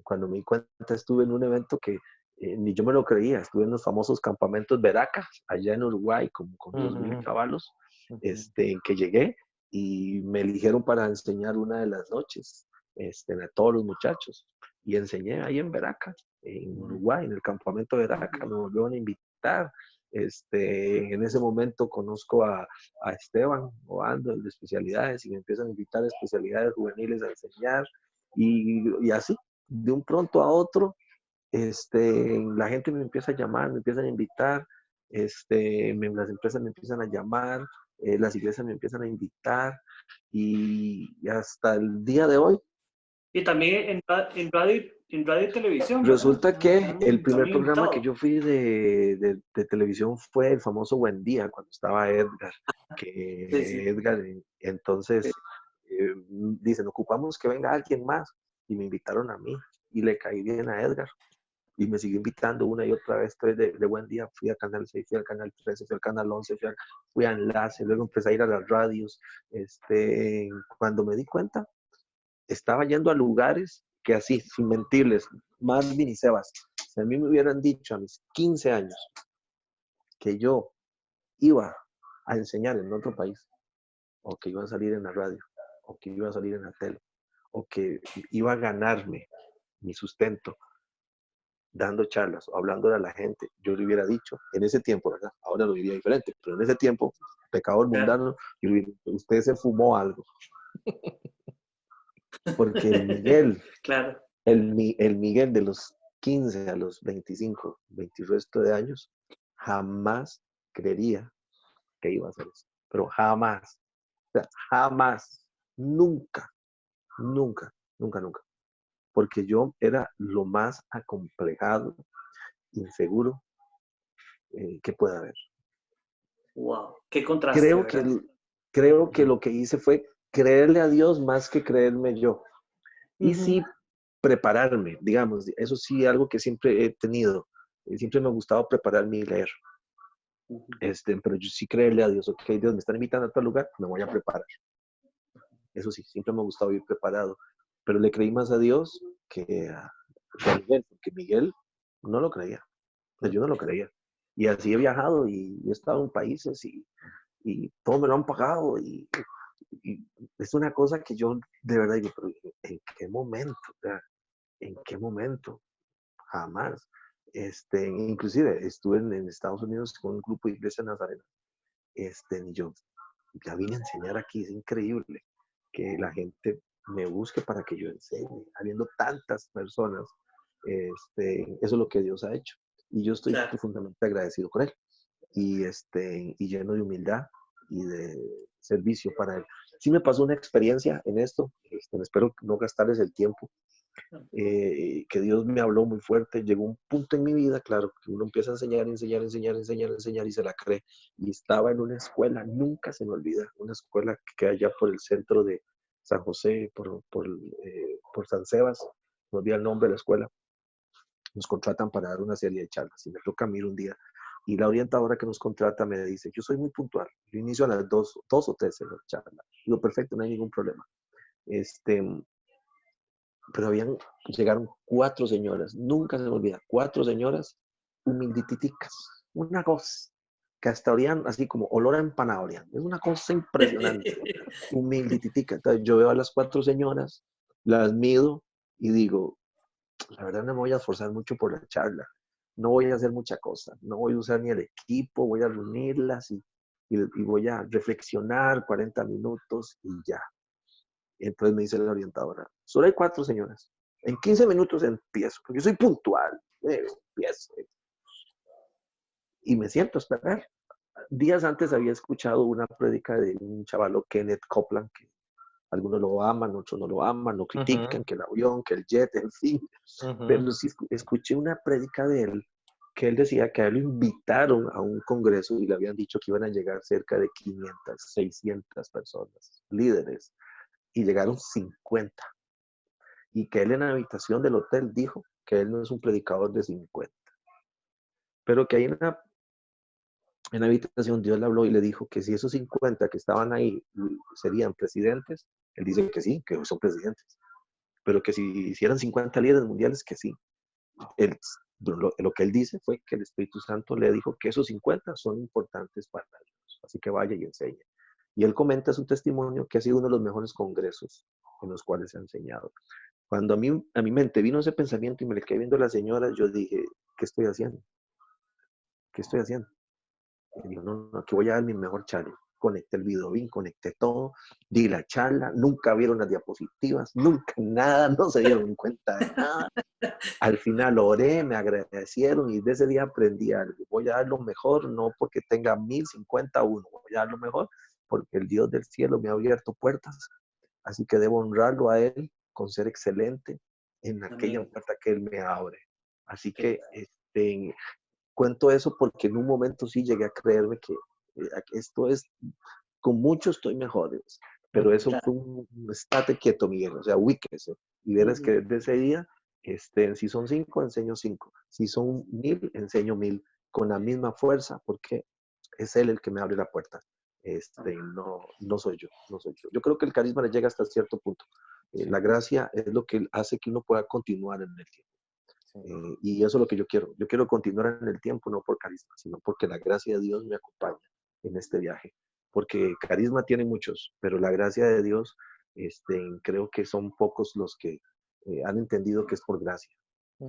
Cuando me di cuenta, estuve en un evento que ni yo me lo creía, estuve en los famosos campamentos Veracas, allá en Uruguay, con 2,000 caballos, en que llegué y me eligieron para enseñar una de las noches a todos los muchachos. Y enseñé ahí en Veracas, en Uruguay, en el campamento Veracas, me volvieron a invitar. En ese momento conozco a Esteban Oando, el de especialidades, y me empiezan a invitar a especialidades juveniles a enseñar, y así, de un pronto a otro, la gente me empieza a llamar, me empiezan a invitar, las empresas me empiezan a llamar, las iglesias me empiezan a invitar, y hasta el día de hoy. Y también en en radio y televisión, ¿verdad? Resulta que el primer También programa que invitado. yo fui de televisión fue el famoso Buen Día, cuando estaba Edgar. Sí, sí. Que Edgar, entonces, dicen, ocupamos que venga alguien más. Y me invitaron a mí y le caí bien a Edgar. Y me siguió invitando una y otra vez de Buen Día. Fui al Canal 6, fui al Canal 13, fui al Canal 11, fui a Enlace, luego empecé a ir a las radios. Cuando me di cuenta, estaba yendo a lugares que así, sin mentirles, Marvin y Sebas, si a mí me hubieran dicho a mis 15 años que yo iba a enseñar en otro país, o que iba a salir en la radio, o que iba a salir en la tele, o que iba a ganarme mi sustento dando charlas o hablándole a la gente, yo le hubiera dicho, en ese tiempo, ¿verdad? Ahora lo diría diferente, pero en ese tiempo, pecador Claro. mundano, usted se fumó algo, porque el Miguel, Claro. el Miguel de los 15 a los 25, 20 resto de años, jamás creería que iba a hacer eso. Pero jamás, o sea, jamás, nunca, nunca, nunca, nunca. Porque yo era lo más acomplejado, inseguro que pueda haber. Wow. Qué contraste, Creo que, ¿verdad? creo que lo que hice fue creerle a Dios más que creerme yo. Y Ujú. sí, prepararme, digamos, eso sí, algo que siempre he tenido. Siempre me ha gustado prepararme y leer. Ujú. Pero yo sí creerle a Dios, ok, Dios me están invitando a otro lugar, me voy a preparar. Eso sí, siempre me ha gustado ir preparado. Pero le creí más a Dios que a Miguel, porque Miguel no lo creía. O sea, yo no lo creía. Y así he viajado y he estado en países y todo me lo han pagado y es una cosa que yo de verdad digo, pero ¿en qué momento? O sea, ¿en qué momento? Jamás. Inclusive estuve en Estados Unidos con un grupo de iglesia nazarena. Y yo ya vine a enseñar aquí, es increíble que la gente me busque para que yo enseñe, habiendo tantas personas. Eso es lo que Dios ha hecho. Y yo estoy Claro. profundamente agradecido con Él. Y lleno de humildad y de servicio para Él. Sí me pasó una experiencia en esto, espero no gastarles el tiempo, que Dios me habló muy fuerte. Llegó un punto en mi vida, claro, que uno empieza a enseñar, enseñar, enseñar, enseñar, enseñar y se la cree. Y estaba en una escuela, nunca se me olvida, una escuela que queda allá por el centro de San José, por San Sebas, no olvida el nombre de la escuela. Nos contratan para dar una serie de charlas y me toca a mí un día. Y la orientadora que nos contrata me dice, yo soy muy puntual, yo inicio a las 2 o 3 en la charla. Digo, perfecto, no hay ningún problema. Este, pero llegaron 4 señoras, nunca se me olvida, 4 señoras humilditicas, una cosa que hasta olían así como olor a empanada, es una cosa impresionante, humilditica. Entonces yo veo a las 4 señoras, las mido y digo, la verdad no me voy a esforzar mucho por la charla, no voy a hacer mucha cosa, no voy a usar ni el equipo, voy a reunirlas y voy a reflexionar 40 minutos y ya. Y entonces me dice la orientadora, solo hay 4 señoras. En 15 minutos empiezo, porque yo soy puntual. Empiezo. Y me siento a esperar. Días antes había escuchado una prédica de un chavalo, Kenneth Copeland, que algunos lo aman, otros no lo aman, lo critican, que el avión, que el jet, en fin. Pero sí escuché una prédica de él, que él decía que a él lo invitaron a un congreso y le habían dicho que iban a llegar cerca de 500, 600 personas, líderes, y llegaron 50. Y que él en la habitación del hotel dijo que él no es un predicador de 50, pero que ahí en la habitación Dios le habló y le dijo que si esos 50 que estaban ahí serían presidentes, él dice que sí, que son presidentes, pero que si hicieran 50 líderes mundiales, que sí. Él, lo que él dice fue que el Espíritu Santo le dijo que esos 50 son importantes para ellos, así que vaya y enseñe. Y él comenta su testimonio que ha sido uno de los mejores congresos en los cuales se ha enseñado. Cuando a mi mente vino ese pensamiento y me le quedé viendo a la señora, yo dije, ¿qué estoy haciendo? ¿Qué estoy haciendo? Y digo, no, no, aquí voy a dar mi mejor charla. Conecté el video bien, conecté todo, di la charla, nunca vieron las diapositivas, nunca nada, no se dieron cuenta de nada. Al final oré, me agradecieron y desde ese día aprendí algo. Voy a dar lo mejor, no porque tenga 1051, voy a dar lo mejor porque el Dios del cielo me ha abierto puertas. Así que debo honrarlo a Él con ser excelente en aquella Amén. puerta que Él me abre. Así Qué- que cuento eso porque en un momento sí llegué a creerme que esto es, con mucho estoy mejor, pero Ujú. eso Claro. fue un estate quieto, Miguel, o sea, ubíquese. Y verás Ujú. que desde ese día, si son 5, enseño 5. Si son 1000, enseño 1000. Con la misma fuerza, porque es Él el que me abre la puerta. Amén. No soy yo, no soy yo. Yo creo que el carisma le llega hasta cierto punto. Sí, La gracia es lo que hace que uno pueda continuar en el tiempo. sí. Y eso es lo que yo quiero. Yo quiero continuar en el tiempo, no por carisma, sino porque la gracia de Dios me acompaña en este viaje. Porque carisma tiene muchos, pero la gracia de Dios, creo que son pocos los que han entendido que es por gracia.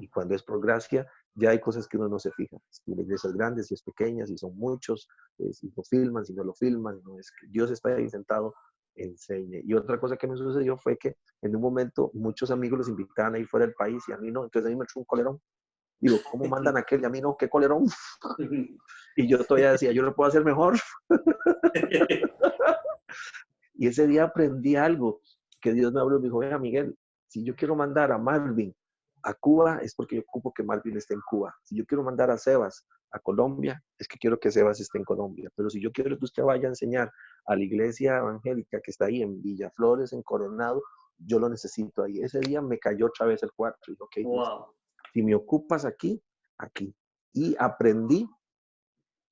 Y cuando es por gracia, ya hay cosas que uno no se fija. Si la iglesia es grande, si es pequeña, si son muchos, si lo filman, si no lo filman, no es que Dios está ahí sentado, enseñe. Y otra cosa que me sucedió fue que en un momento muchos amigos los invitaban a ir fuera del país y a mí no, entonces a mí me echó un colerón. Digo, ¿cómo mandan a aquel y a mí no? ¿Qué colerón? Y yo todavía decía, yo lo puedo hacer mejor. Y ese día aprendí algo, que Dios me habló y me dijo, vea Miguel, si yo quiero mandar a Marvin a Cuba, es porque yo ocupo que Marvin esté en Cuba. Si yo quiero mandar a Sebas a Colombia, es que quiero que Sebas esté en Colombia. Pero si yo quiero que usted vaya a enseñar a la iglesia evangélica que está ahí en Villaflores, en Coronado, yo lo necesito ahí. Ese día me cayó otra vez el cuarto. Y dije, ok, Dios, Wow. si me ocupas aquí, aquí. Y aprendí,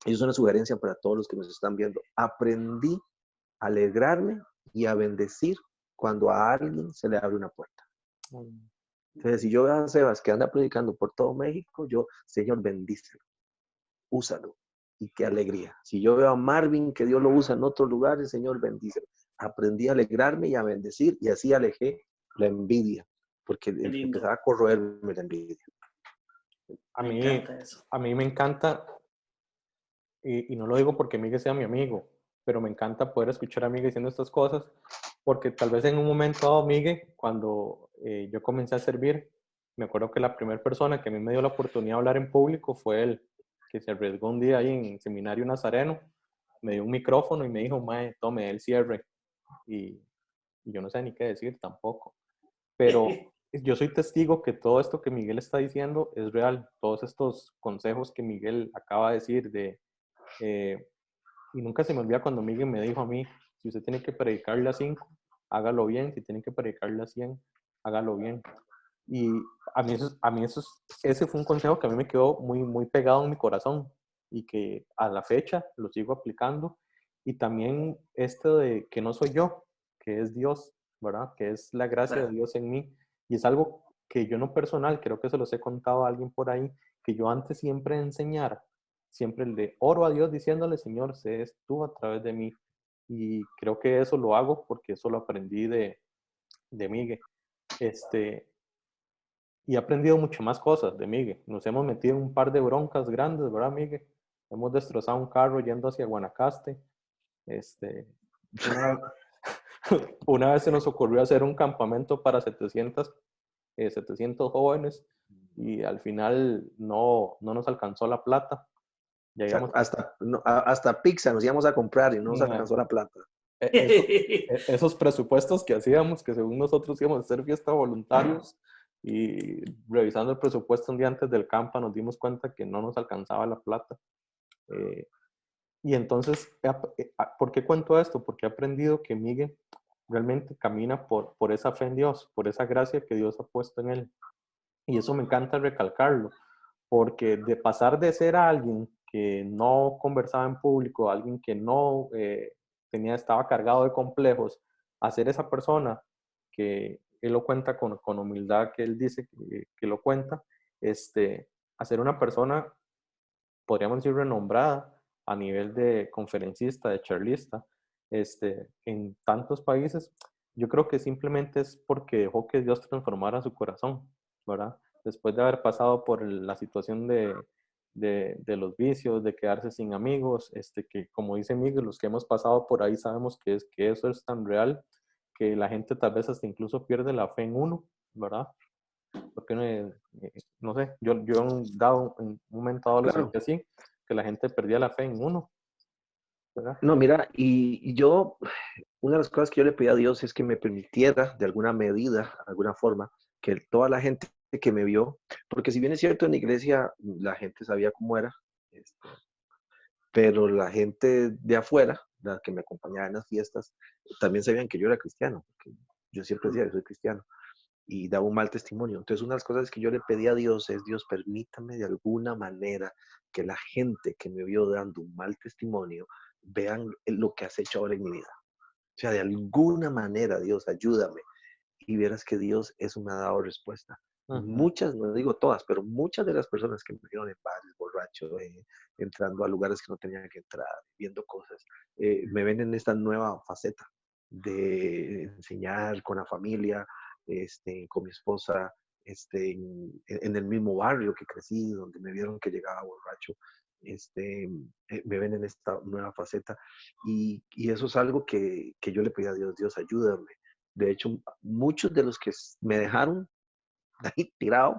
y es una sugerencia para todos los que nos están viendo, aprendí a alegrarme y a bendecir cuando a alguien se le abre una puerta. Mm. Entonces, si yo veo a Sebas que anda predicando por todo México, yo, Señor, bendícelo, úsalo. Y qué alegría. Si yo veo a Marvin que Dios lo usa en otros lugares, Señor, bendícelo. Aprendí a alegrarme y a bendecir y así alejé la envidia, porque Qué lindo. empezaba a corroerme la envidia. A Me mí, encanta eso. a mí me encanta, y no lo digo porque Miguel sea mi amigo, pero me encanta poder escuchar a Miguel diciendo estas cosas, porque tal vez en un momento dado, Miguel, cuando yo comencé a servir, me acuerdo que la primera persona que a mí me dio la oportunidad de hablar en público fue él, que se arriesgó un día ahí en Seminario Nazareno, me dio un micrófono y me dijo, mae, tome el cierre, y, y yo no sé ni qué decir tampoco. Pero yo soy testigo que todo esto que Miguel está diciendo es real. Todos estos consejos que Miguel acaba de decir eh, y nunca se me olvida cuando Miguel me dijo a mí, si usted tiene que predicarle a 5, hágalo bien. Si tiene que predicarle a 100, hágalo bien. Y ese fue un consejo que a mí me quedó muy, muy pegado en mi corazón y que a la fecha lo sigo aplicando. Y también esto de que no soy yo, que es Dios, ¿verdad? Que es la gracia de Claro. Dios en mí. Y es algo que yo no personal, creo que se los he contado a alguien por ahí, que yo antes siempre enseñar, siempre le oro a Dios diciéndole, Señor, seas tú a través de mí. Y creo que eso lo hago porque eso lo aprendí de Miguel. Este, y he aprendido mucho más cosas de Miguel. Nos hemos metido en un par de broncas grandes, ¿verdad, Miguel? Hemos destrozado un carro yendo hacia Guanacaste. Este, una, una vez se nos ocurrió hacer un campamento para 700 jóvenes y al final no nos alcanzó la plata. Ya O sea, íbamos hasta pizza nos íbamos a comprar y no nos a, alcanzó la plata. esos presupuestos que hacíamos, que según nosotros íbamos a hacer fiesta voluntarios, y revisando el presupuesto un día antes del campa nos dimos cuenta que no nos alcanzaba la plata. Eh, y entonces, ¿por qué cuento esto? Porque he aprendido que Miguel realmente camina por esa fe en Dios, por esa gracia que Dios ha puesto en él. Y eso me encanta recalcarlo, porque de pasar de ser alguien que no conversaba en público, alguien que no estaba cargado de complejos, a ser esa persona que él lo cuenta con humildad, que él dice que lo cuenta, a ser una persona, podríamos decir, renombrada a nivel de conferencista, de charlista, en tantos países. Yo creo que simplemente es porque dejó que Dios transformara su corazón, ¿verdad? Después de haber pasado por la situación de los vicios, de quedarse sin amigos, que como dice Miguel, los que hemos pasado por ahí sabemos que eso es tan real, que la gente tal vez hasta incluso pierde la fe en uno, ¿verdad? Porque no sé, yo en un momento dado lo Claro. sentí así, que la gente perdía la fe en uno, ¿verdad? No, mira, y yo, una de las cosas que yo le pedí a Dios es que me permitiera, de alguna medida, de alguna forma, que toda la gente que me vio, porque si bien es cierto, en la iglesia la gente sabía cómo era, este, pero la gente de afuera, la que me acompañaba en las fiestas, también sabían que yo era cristiano, porque yo siempre decía que soy cristiano y daba un mal testimonio. Entonces, una de las cosas que yo le pedí a Dios es, Dios, permítame de alguna manera que la gente que me vio dando un mal testimonio vean lo que has hecho ahora en mi vida. O sea, de alguna manera, Dios, ayúdame. Y vieras que Dios eso me ha dado respuesta. Ujú. Muchas, no digo todas, pero muchas de las personas que me vieron en bares, borracho, entrando a lugares que no tenían que entrar, viendo cosas, me ven en esta nueva faceta de enseñar con la familia, con mi esposa, en el mismo barrio que crecí, donde me vieron que llegaba borracho, me ven en esta nueva faceta y eso es algo que yo le pedí a Dios, Dios, ayúdame. De hecho, muchos de los que me dejaron ahí tirados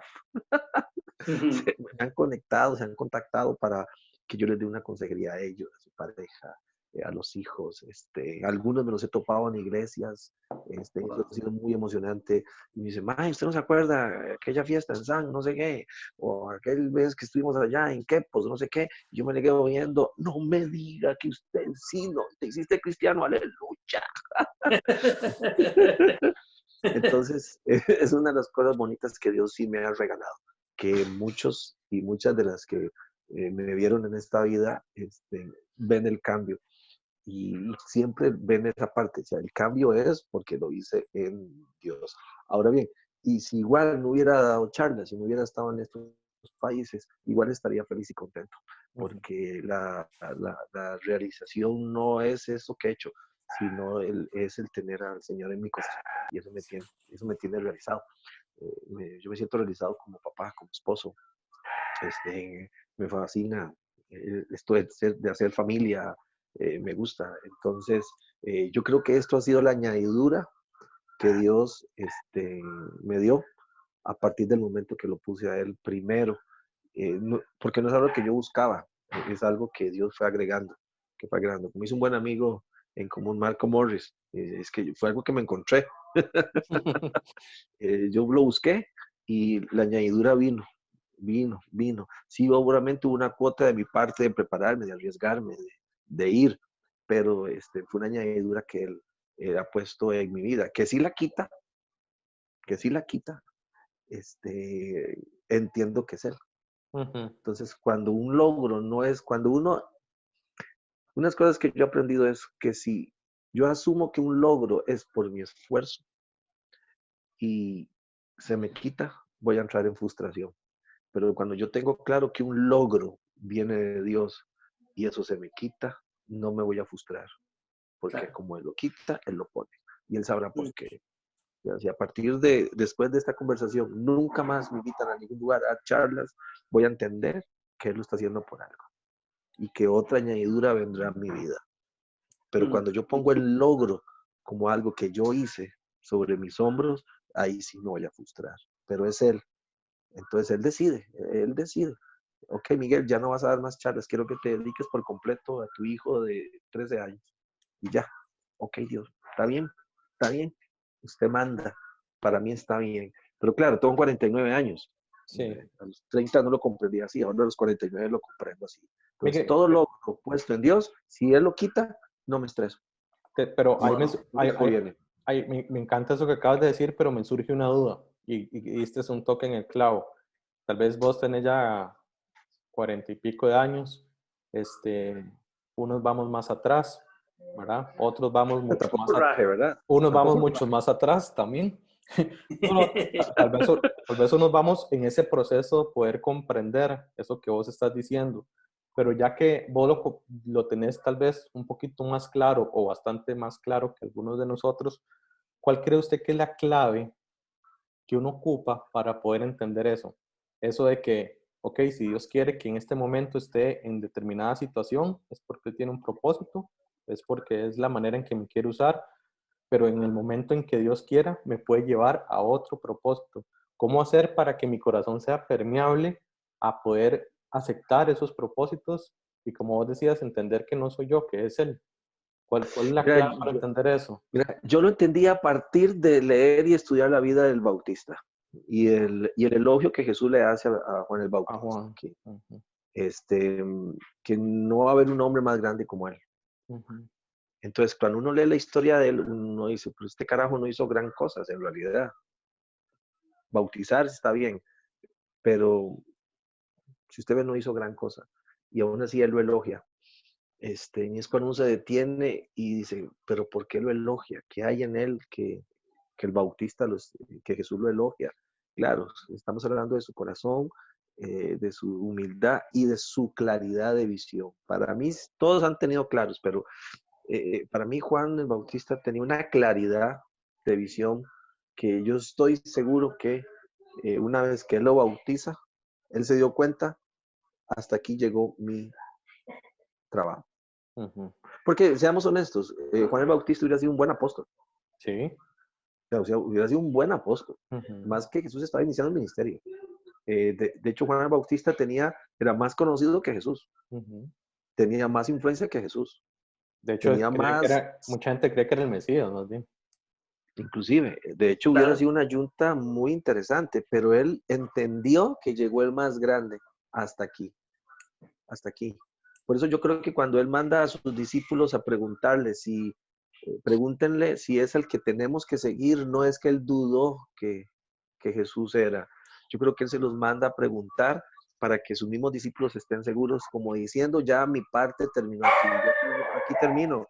me han conectado, se han contactado para que yo les dé una consejería a ellos, a su pareja, a los hijos. Algunos me los he topado en iglesias. Eso ha sido muy emocionante. Y me dice, "Mae, ¿usted no se acuerda aquella fiesta en San, no sé qué? O aquel vez que estuvimos allá en Quepos, no sé qué". Y yo me le quedo viendo, no me diga que usted sí, no, te hiciste cristiano, aleluya. Entonces, es una de las cosas bonitas que Dios sí me ha regalado, que muchos y muchas de las que me vieron en esta vida ven el cambio y siempre ven esa parte. O sea, el cambio es porque lo hice en Dios. Ahora bien, y si igual no hubiera dado charlas, si no hubiera estado en estos países, igual estaría feliz y contento, Ujú. porque la realización no es eso que he hecho, sino es el tener al Señor en mi corazón. Y eso me tiene realizado. Yo me siento realizado como papá, como esposo. Me fascina esto de hacer familia, me gusta. Entonces, yo creo que esto ha sido la añadidura que Dios me dio a partir del momento que lo puse a Él primero, porque no es algo que yo buscaba, es algo que Dios fue agregando, que fue agregando. Como hizo un buen amigo en común, Marco Morris, es que fue algo que me encontré. Yo lo busqué y la añadidura vino. Sí, obviamente hubo una cuota de mi parte de prepararme, de arriesgarme, de ir, pero fue una añadidura que él ha puesto en mi vida, que sí la quita, entiendo que es él. Ujú. Entonces, cuando un logro no es, unas cosas que yo he aprendido es que si yo asumo que un logro es por mi esfuerzo y se me quita, voy a entrar en frustración. Pero cuando yo tengo claro que un logro viene de Dios y eso se me quita, no me voy a frustrar, porque Claro. como Él lo quita, Él lo pone. Y Él sabrá Mm. por qué. Si a partir después de esta conversación, nunca más me invitan a ningún lugar a charlas, voy a entender que Él lo está haciendo por algo y que otra añadidura vendrá a mi vida. Pero Mm. cuando yo pongo el logro como algo que yo hice sobre mis hombros, ahí sí me voy a frustrar. Pero es Él. Entonces Él decide. Ok, Miguel, ya no vas a dar más charlas, quiero que te dediques por completo a tu hijo de 13 años. Y ya, ok, Dios, está bien, usted manda, para mí está bien. Pero claro, tengo 49 años. Sí. A los 30 no lo comprendía así, ahora a los 49 lo comprendo así. Entonces, Miguel, todo lo puesto en Dios, si Él lo quita, no me estreso. pero ahí, Wow. Eso viene. me encanta eso que acabas de decir, pero me surge una duda y este es un toque en el clavo. Tal vez vos tenés ya 40 y pico de años, unos vamos más atrás, ¿verdad? Otros vamos mucho más Tampoco raje, ¿verdad? unos vamos Tampoco mucho más atrás también. No, tal vez unos vamos en ese proceso de poder comprender eso que vos estás diciendo, pero ya que vos lo tenés tal vez un poquito más claro o bastante más claro que algunos de nosotros, ¿cuál cree usted que es la clave que uno ocupa para poder entender eso? Eso de que, ok, si Dios quiere que en este momento esté en determinada situación, es porque Él tiene un propósito, es porque es la manera en que me quiere usar, pero en el momento en que Dios quiera, me puede llevar a otro propósito. ¿Cómo hacer para que mi corazón sea permeable a poder aceptar esos propósitos? Y como vos decías, entender que no soy yo, que es Él. ¿Cuál es la Mira, clave para entender eso? yo lo entendí a partir de leer y estudiar la vida del Bautista. y el elogio que Jesús le hace a Juan el A Bautista, Juan. que, Ujú, este, que no va a haber un hombre más grande como él. ujú, Entonces, cuando uno lee la historia de él, uno dice, pues este carajo no hizo gran cosas en realidad. Bautizarse está bien, pero si usted ve, no hizo gran cosa. Y aún así él lo elogia. Y es cuando uno se detiene y dice, pero ¿por qué lo elogia? ¿Qué hay en él que el Bautista, que Jesús lo elogia? Claro, estamos hablando de su corazón, de su humildad y de su claridad de visión. Para mí, todos han tenido claros, pero para mí Juan el Bautista tenía una claridad de visión que yo estoy seguro que una vez que él lo bautiza, él se dio cuenta, hasta aquí llegó mi trabajo. ujú. Porque seamos honestos, Juan el Bautista hubiera sido un buen apóstol. Sí. O sea, hubiera sido un buen apóstol. Ujú, Más que Jesús estaba iniciando el ministerio. De hecho, Juan el Bautista era más conocido que Jesús. ujú. Tenía más influencia que Jesús. De hecho, Tenía más, mucha gente cree que era el Mesías, más bien. inclusive, de hecho, hubiera Claro. sido una yunta muy interesante, pero él entendió que llegó el más grande hasta aquí, hasta aquí. Por eso yo creo que cuando él manda a sus discípulos a preguntarle pregúntenle si es el que tenemos que seguir, no es que él dudó que Jesús era. Yo creo que él se los manda a preguntar para que sus mismos discípulos estén seguros, como diciendo, ya mi parte terminó aquí, yo aquí termino.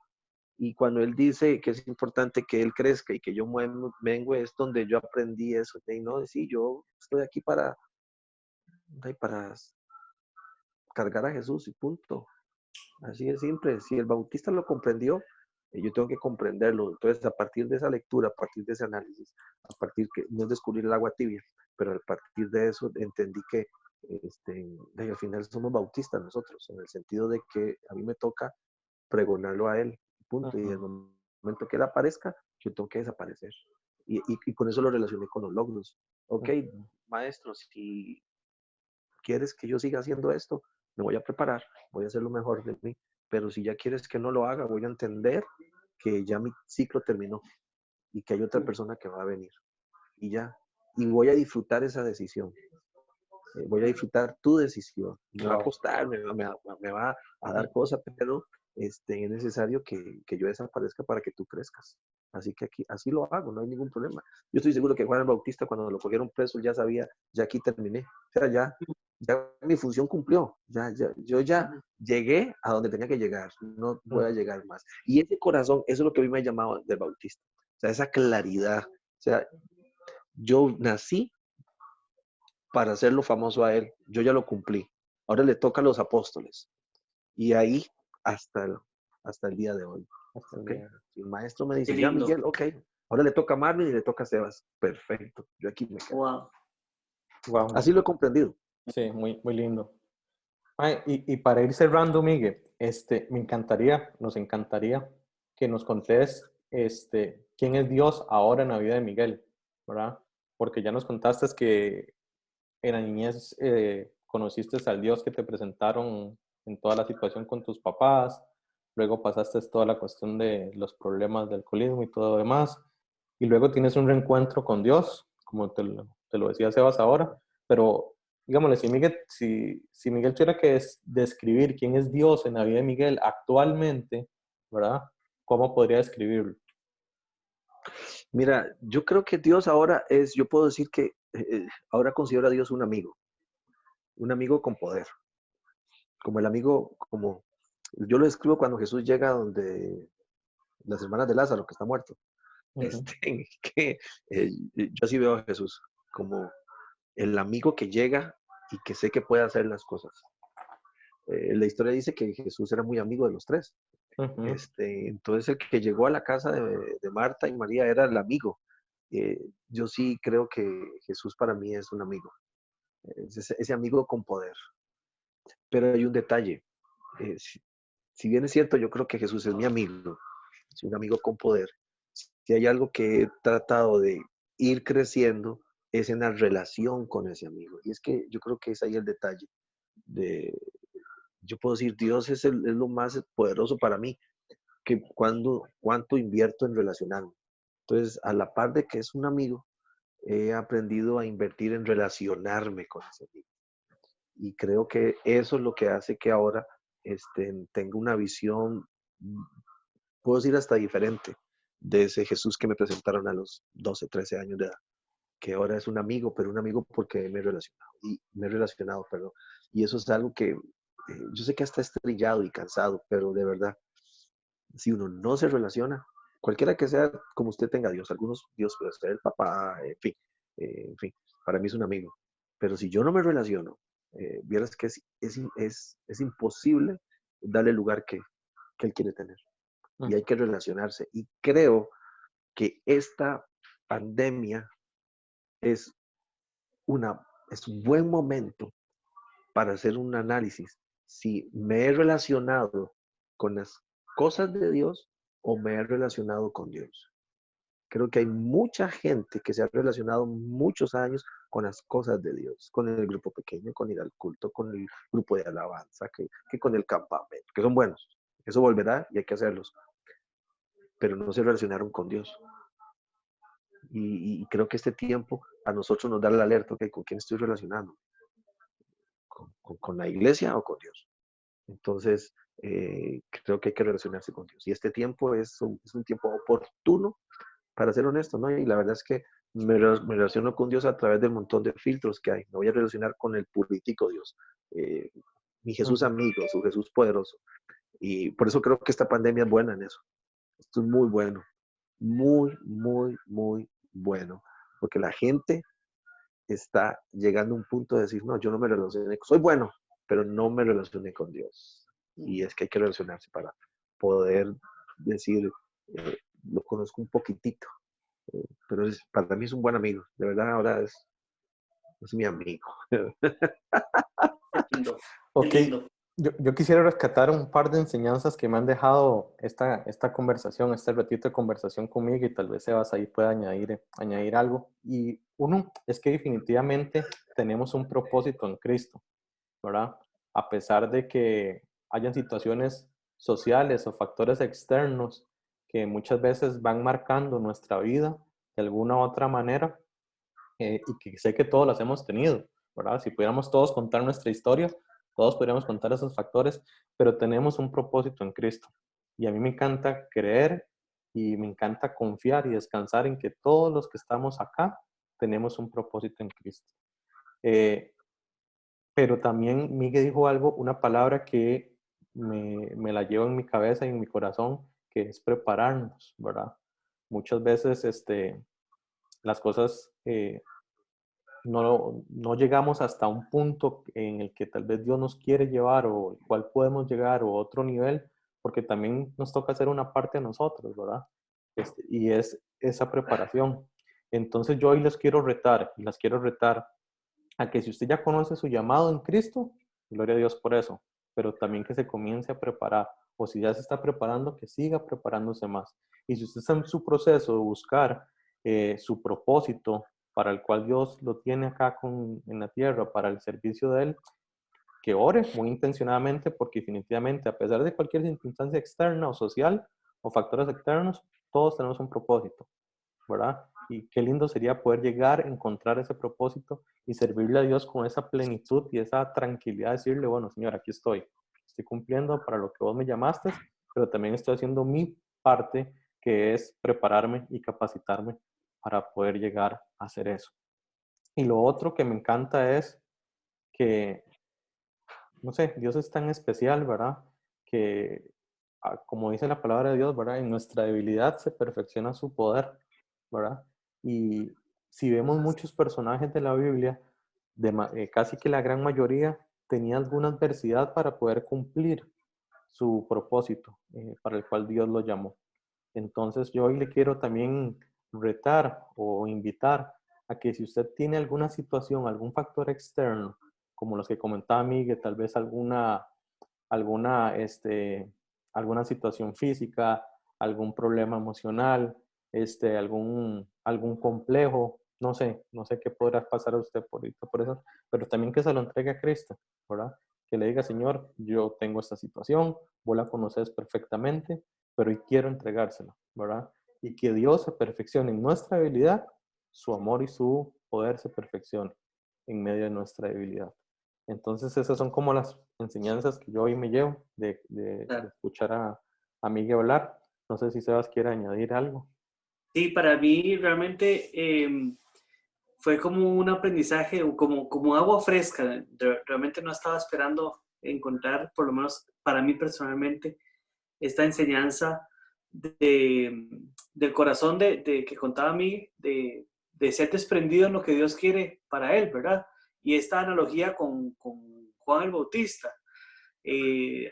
Y cuando él dice que es importante que él crezca y que yo vengo, es donde yo aprendí eso. Y no, sí, yo estoy aquí para cargar a Jesús y punto. Así de simple. Si el Bautista lo comprendió, yo tengo que comprenderlo. Entonces, a partir de esa lectura, a partir de ese análisis, a partir que no es descubrir el agua tibia, pero a partir de eso entendí que al final somos bautistas nosotros, en el sentido de que a mí me toca pregonarlo a él, punto. Y en el Ujú, momento que él aparezca, yo tengo que desaparecer. Y con eso lo relacioné con los logros. Ok, ujú, maestro, si quieres que yo siga haciendo esto, me voy a preparar, voy a hacer lo mejor de mí. Pero si ya quieres que no lo haga, voy a entender que ya mi ciclo terminó y que hay otra persona que va a venir. Y ya. Y voy a disfrutar esa decisión. Voy a disfrutar tu decisión. Me va a wow. costar, me va a dar cosas, pero es necesario que yo desaparezca para que tú crezcas. Así que aquí, así lo hago, no hay ningún problema. Yo estoy seguro que Juan el Bautista, cuando lo cogieron preso, ya sabía, ya aquí terminé. O sea, ya mi función cumplió. Yo ya llegué a donde tenía que llegar. No voy a Ujú, llegar más. Y ese corazón, eso es lo que a mí me ha llamado del Bautista. O sea, esa claridad. O sea, yo nací para hacerlo famoso a él. Yo ya lo cumplí. Ahora le toca a los apóstoles. Y ahí hasta el día de hoy. hasta el ¿Ok? día. Si el maestro me Qué dice, ya lindo. Miguel, ok. Ahora le toca a Marvin y le toca a Sebas. Perfecto. Yo aquí me quedo. Wow. Wow. Así lo he comprendido. Sí, muy, muy lindo. Ay, y para ir cerrando, Miguel, nos encantaría que nos contés, quién es Dios ahora en la vida de Miguel, ¿verdad? Porque ya nos contaste que en la niñez conociste al Dios que te presentaron en toda la situación con tus papás, luego pasaste toda la cuestión de los problemas del alcoholismo y todo lo demás, y luego tienes un reencuentro con Dios, como te lo decía Sebas ahora, pero digámosle, si Miguel tuviera que describir quién es Dios en la vida de Miguel actualmente, ¿verdad? ¿Cómo podría describirlo? Mira, yo creo que Dios ahora yo puedo decir que ahora considero a Dios un amigo con poder. Como el amigo, como yo lo escribo cuando Jesús llega donde las hermanas de Lázaro, que está muerto. Ujú, Que yo así veo a Jesús como el amigo que llega y que sé que puede hacer las cosas. La historia dice que Jesús era muy amigo de los tres. ujú, Entonces el que llegó a la casa de Marta y María era el amigo. Yo sí creo que Jesús para mí es un amigo, es ese amigo con poder. Pero hay un detalle. Si bien es cierto, yo creo que Jesús es mi amigo, es un amigo con poder. Si hay algo que he tratado de ir creciendo, es en la relación con ese amigo. Y es que yo creo que es ahí el detalle. De, yo puedo decir, Dios es lo más poderoso para mí, que cuánto invierto en relacionarme. Entonces, a la par de que es un amigo, he aprendido a invertir en relacionarme con ese amigo. Y creo que eso es lo que hace que ahora tenga una visión, puedo decir hasta diferente, de ese Jesús que me presentaron a los 12, 13 años de edad, que ahora es un amigo, pero un amigo porque me he relacionado, perdón. Y eso es algo que yo sé que hasta estrellado y cansado, pero de verdad, si uno no se relaciona, cualquiera que sea como usted tenga Dios, algunos Dios puede ser el papá, en fin, para mí es un amigo. Pero si yo no me relaciono, vieras que es imposible darle el lugar que él quiere tener. Y hay que relacionarse. Y creo que esta pandemia es, es un buen momento para hacer un análisis si me he relacionado con las cosas de Dios o me he relacionado con Dios. Creo que hay mucha gente que se ha relacionado muchos años con las cosas de Dios, con el grupo pequeño, con ir al culto, con el grupo de alabanza, que con el campamento, que son buenos. Eso volverá y hay que hacerlos. Pero no se relacionaron con Dios. Y creo que este tiempo a nosotros nos da el alerta, okay, ¿con quién estoy relacionando? ¿Con la iglesia o con Dios? Entonces, creo que hay que relacionarse con Dios. Y este tiempo es un tiempo oportuno, para ser honesto, ¿no? Y la verdad es que me relaciono con Dios a través del montón de filtros que hay. Me voy a relacionar con el político Dios, mi Jesús amigo, su Jesús poderoso. Y por eso creo que esta pandemia es buena en eso. Esto es muy bueno. Muy, muy, muy bueno. Porque la gente está llegando a un punto de decir, no, yo no me relacioné, soy bueno, pero no me relacioné con Dios. Y es que hay que relacionarse para poder decir, lo conozco un poquitito, pero para mí es un buen amigo, de verdad ahora es mi amigo. Qué lindo, qué Ok, lindo. yo quisiera rescatar un par de enseñanzas que me han dejado esta conversación, este ratito de conversación conmigo y tal vez Sebas ahí pueda añadir algo. Y uno es que definitivamente tenemos un propósito en Cristo, ¿verdad? A pesar de que hayan situaciones sociales o factores externos que muchas veces van marcando nuestra vida de alguna u otra manera, y que sé que todos las hemos tenido, ¿verdad? Si pudiéramos todos contar nuestra historia, todos podríamos contar esos factores, pero tenemos un propósito en Cristo. Y a mí me encanta creer y me encanta confiar y descansar en que todos los que estamos acá tenemos un propósito en Cristo. Eh, pero también Miguel dijo algo, una palabra que me la llevo en mi cabeza y en mi corazón, que es prepararnos, ¿verdad? Muchas veces las cosas no llegamos hasta un punto en el que tal vez Dios nos quiere llevar o el cual podemos llegar o otro nivel, porque también nos toca hacer una parte a nosotros, ¿verdad? Y es esa preparación. Entonces yo hoy les quiero retar y las quiero retar a que si usted ya conoce su llamado en Cristo, gloria a Dios por eso, pero también que se comience a preparar, o si ya se está preparando, que siga preparándose más. Y si usted está en su proceso de buscar su propósito para el cual Dios lo tiene acá en la tierra, para el servicio de Él, que ore muy intencionadamente, porque definitivamente, a pesar de cualquier circunstancia externa o social o factores externos, todos tenemos un propósito, ¿verdad? Y qué lindo sería poder llegar a encontrar ese propósito y servirle a Dios con esa plenitud y esa tranquilidad, decirle, bueno, Señor, aquí estoy cumpliendo para lo que vos me llamaste, pero también estoy haciendo mi parte, que es prepararme y capacitarme para poder llegar a hacer eso. Y lo otro que me encanta es que, no sé, Dios es tan especial, ¿verdad? Que, como dice la palabra de Dios, ¿verdad? En nuestra debilidad se perfecciona su poder, ¿verdad? Y si vemos muchos personajes de la Biblia, casi que la gran mayoría tenía alguna adversidad para poder cumplir su propósito para el cual Dios lo llamó. Entonces yo hoy le quiero también retar o invitar a que si usted tiene alguna situación, algún factor externo, como los que comentaba Miguel, tal vez alguna, alguna situación física, algún problema emocional, algún complejo, no sé qué podrá pasar a usted por eso, pero también que se lo entregue a Cristo, ¿verdad? Que le diga, Señor, yo tengo esta situación, vos la conoces perfectamente, pero hoy quiero entregársela, ¿verdad? Y que Dios se perfeccione en nuestra habilidad su amor y su poder se perfeccione en medio de nuestra debilidad. Entonces esas son como las enseñanzas que yo hoy me llevo de escuchar a Miguel hablar. No sé si Sebas quiere añadir algo. Sí, para mí realmente fue como un aprendizaje, como agua fresca. Realmente no estaba esperando encontrar, por lo menos para mí personalmente, esta enseñanza del corazón de que contaba a mí, de ser desprendido en lo que Dios quiere para él, ¿verdad? Y esta analogía con Juan el Bautista.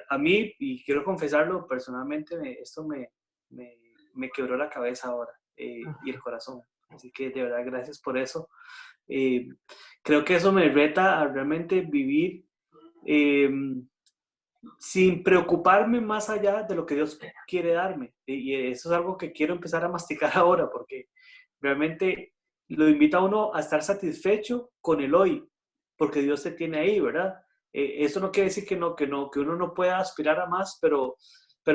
A mí, y quiero confesarlo personalmente, esto me quebró la cabeza ahora y el corazón. Así que de verdad, gracias por eso. Creo que eso me reta a realmente vivir sin preocuparme más allá de lo que Dios quiere darme. Y eso es algo que quiero empezar a masticar ahora, porque realmente lo invita a uno a estar satisfecho con el hoy, porque Dios te tiene ahí, ¿verdad? Eso no quiere decir que uno no pueda aspirar a más, pero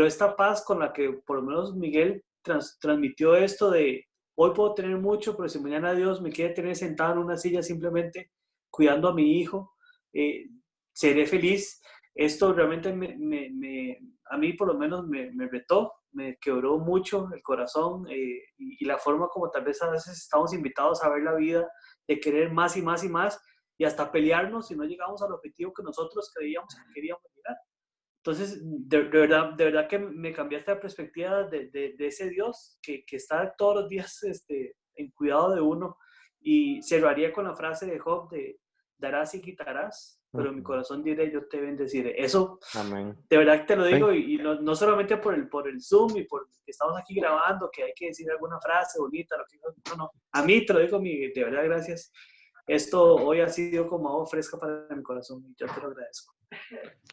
esta paz con la que por lo menos Miguel transmitió esto de hoy puedo tener mucho, pero si mañana Dios me quiere tener sentado en una silla simplemente cuidando a mi hijo, seré feliz. Esto realmente a mí por lo menos me retó, me quebró mucho el corazón y la forma como tal vez a veces estamos invitados a ver la vida, de querer más y más y más, y hasta pelearnos si no llegamos al objetivo que nosotros creíamos que queríamos llegar. Entonces, de verdad que me cambiaste la perspectiva de ese Dios que está todos los días en cuidado de uno. Y cerraría con la frase de Job de darás y quitarás, pero en mi corazón diré yo te bendeciré. Eso, Amén. de verdad que te lo digo, Sí. y no solamente por el Zoom y por que estamos aquí grabando, que hay que decir alguna frase bonita, no. A mí te lo digo, de verdad, gracias. Esto hoy ha sido como agua fresca para mi corazón y yo te lo agradezco.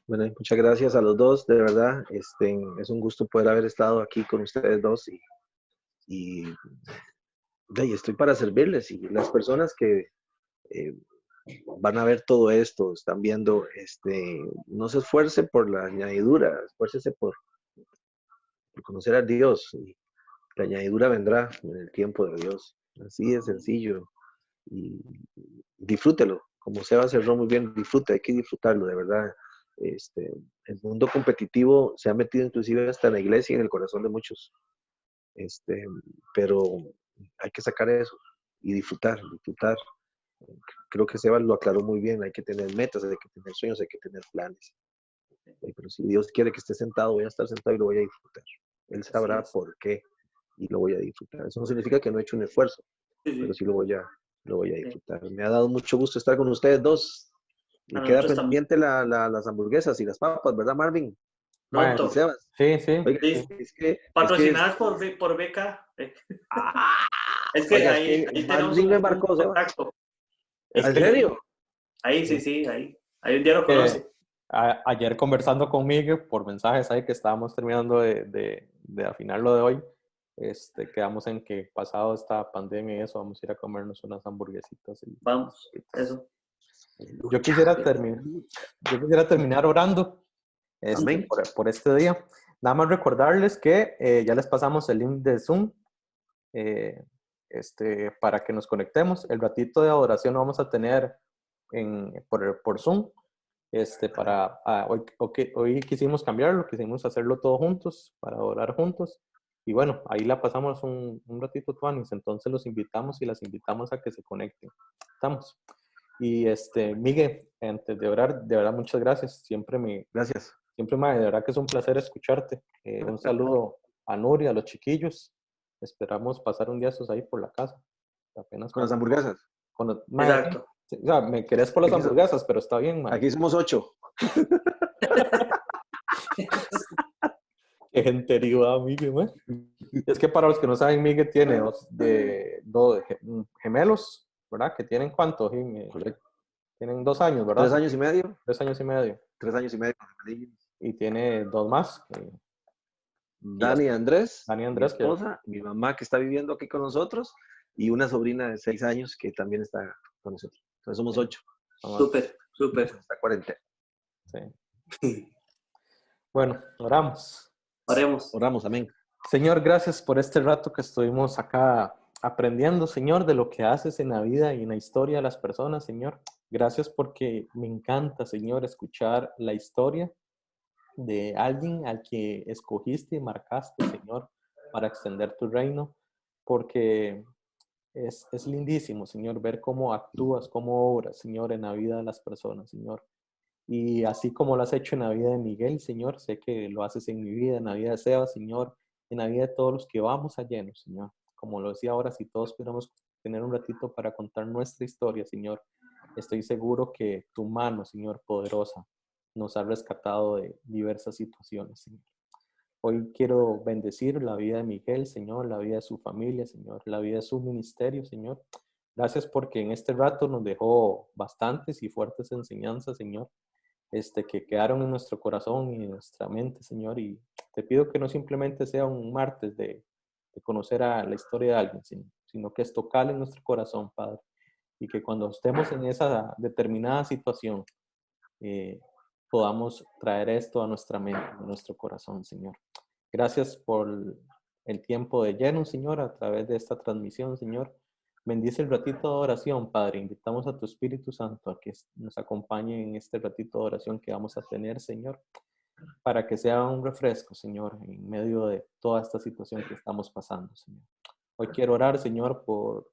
Bueno, muchas gracias a los dos, de verdad. Es un gusto poder haber estado aquí con ustedes dos y estoy para servirles. Y las personas que van a ver todo esto, están viendo, no se esfuerce por la añadidura, esfuércese por conocer a Dios. Y la añadidura vendrá en el tiempo de Dios. Así de sencillo. Y disfrútelo. Como Seba cerró muy bien, disfrute, hay que disfrutarlo, de verdad. El mundo competitivo se ha metido inclusive hasta en la iglesia y en el corazón de muchos. Pero hay que sacar eso y disfrutar. Creo que Seba lo aclaró muy bien, hay que tener metas, hay que tener sueños, hay que tener planes. Pero si Dios quiere que esté sentado, voy a estar sentado y lo voy a disfrutar. Él sabrá por qué y lo voy a disfrutar. Eso no significa que no he hecho un esfuerzo, pero sí lo voy a disfrutar. Me ha dado mucho gusto estar con ustedes dos. Me queda pendiente las hamburguesas y las papas, ¿verdad, Marvin? Pronto. Sebas. Sí. Oiga, sí. Patrocinadas por BK. Es que oiga, ahí tenemos Marvin me un marcó, Sebas. contacto. ¿En serio? Ahí sí, ahí un día lo conoce. Ayer conversando conmigo por mensajes ahí que estábamos terminando de afinar lo de hoy, quedamos en que pasado esta pandemia y eso, vamos a ir a comernos unas hamburguesitas. Vamos, eso. Yo quisiera terminar orando por este día. Nada más recordarles que ya les pasamos el link de Zoom para que nos conectemos. El ratito de adoración lo vamos a tener por Zoom. Hoy quisimos cambiarlo, quisimos hacerlo todos juntos, para orar juntos. Y bueno, ahí la pasamos un ratito, Tuanis. Entonces los invitamos y las invitamos a que se conecten. Estamos. Y Miguel, antes de orar, de verdad, muchas gracias. Gracias. De verdad que es un placer escucharte. Un saludo a Nuria, a los chiquillos. Esperamos pasar un día estos ahí por la casa. Apenas con las hamburguesas. Exacto. O sea, me querés por las hamburguesas, pero está bien, man. Aquí somos 8. Qué gentería, Miguel, man. Es que para los que no saben, Miguel tiene dos gemelos, ¿verdad? Que tienen ¿cuántos? Tienen 2 años, ¿verdad? 3 años y medio. 3 años y medio. 3 años y medio. Y tiene 2 más. Dani Andrés, mi esposa, mi mamá que está viviendo aquí con nosotros y una sobrina de 6 años que también está con nosotros. Entonces somos 8. Súper. Está 40. Sí. Bueno, oramos. Oremos. Oramos, amén. Señor, gracias por este rato que estuvimos acá aprendiendo, Señor, de lo que haces en la vida y en la historia de las personas, Señor. Gracias porque me encanta, Señor, escuchar la historia de alguien al que escogiste y marcaste, Señor, para extender tu reino, porque es lindísimo, Señor, ver cómo actúas, cómo obras, Señor, en la vida de las personas, Señor. Y así como lo has hecho en la vida de Miguel, Señor, sé que lo haces en mi vida, en la vida de Seba, Señor, en la vida de todos los que vamos a lleno, Señor. Como lo decía ahora, si todos pudiéramos tener un ratito para contar nuestra historia, Señor, estoy seguro que tu mano, Señor, poderosa, nos ha rescatado de diversas situaciones, Señor. Hoy quiero bendecir la vida de Miguel, Señor, la vida de su familia, Señor, la vida de su ministerio, Señor. Gracias porque en este rato nos dejó bastantes y fuertes enseñanzas, Señor, que quedaron en nuestro corazón y en nuestra mente, Señor. Y te pido que no simplemente sea un martes de conocer a la historia de alguien, sino que esto cale en nuestro corazón, Padre. Y que cuando estemos en esa determinada situación, podamos traer esto a nuestra mente, a nuestro corazón, Señor. Gracias por el tiempo de lleno, Señor, a través de esta transmisión, Señor. Bendice el ratito de oración, Padre. Invitamos a tu Espíritu Santo a que nos acompañe en este ratito de oración que vamos a tener, Señor, para que sea un refresco, Señor, en medio de toda esta situación que estamos pasando, Señor. Hoy quiero orar, Señor, por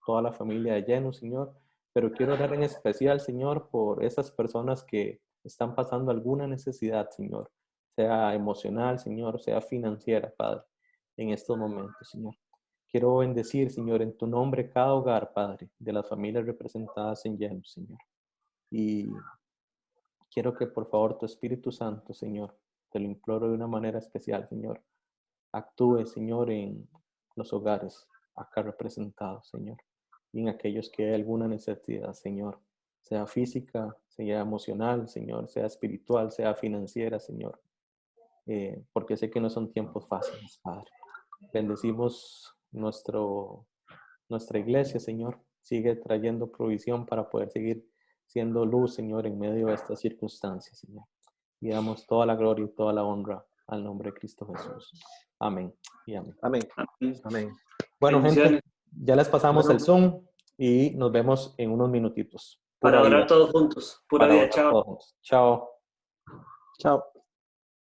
toda la familia de Lleno, Señor, pero quiero orar en especial, Señor, por esas personas que están pasando alguna necesidad, Señor, sea emocional, Señor, sea financiera, Padre, en estos momentos, Señor. Quiero bendecir, Señor, en tu nombre cada hogar, Padre, de las familias representadas en Lleno, Señor. Y quiero que por favor tu Espíritu Santo, Señor, te lo imploro de una manera especial, Señor, actúe, Señor, en los hogares acá representados, Señor, y en aquellos que hay alguna necesidad, Señor, sea física, sea emocional, Señor, sea espiritual, sea financiera, Señor, porque sé que no son tiempos fáciles, Padre. Bendecimos nuestra iglesia, Señor, sigue trayendo provisión para poder seguir siendo luz, Señor, en medio de estas circunstancias, Señor. Y damos toda la gloria y toda la honra al nombre de Cristo Jesús. Amén y amén. Amén. Amén. Amén. Bueno, gente, ya les pasamos Bueno, el Zoom y nos vemos en unos minutitos. Para Pura orar vida. todos juntos. Pura Para vida. orar Chao. todos juntos. Chao. chao.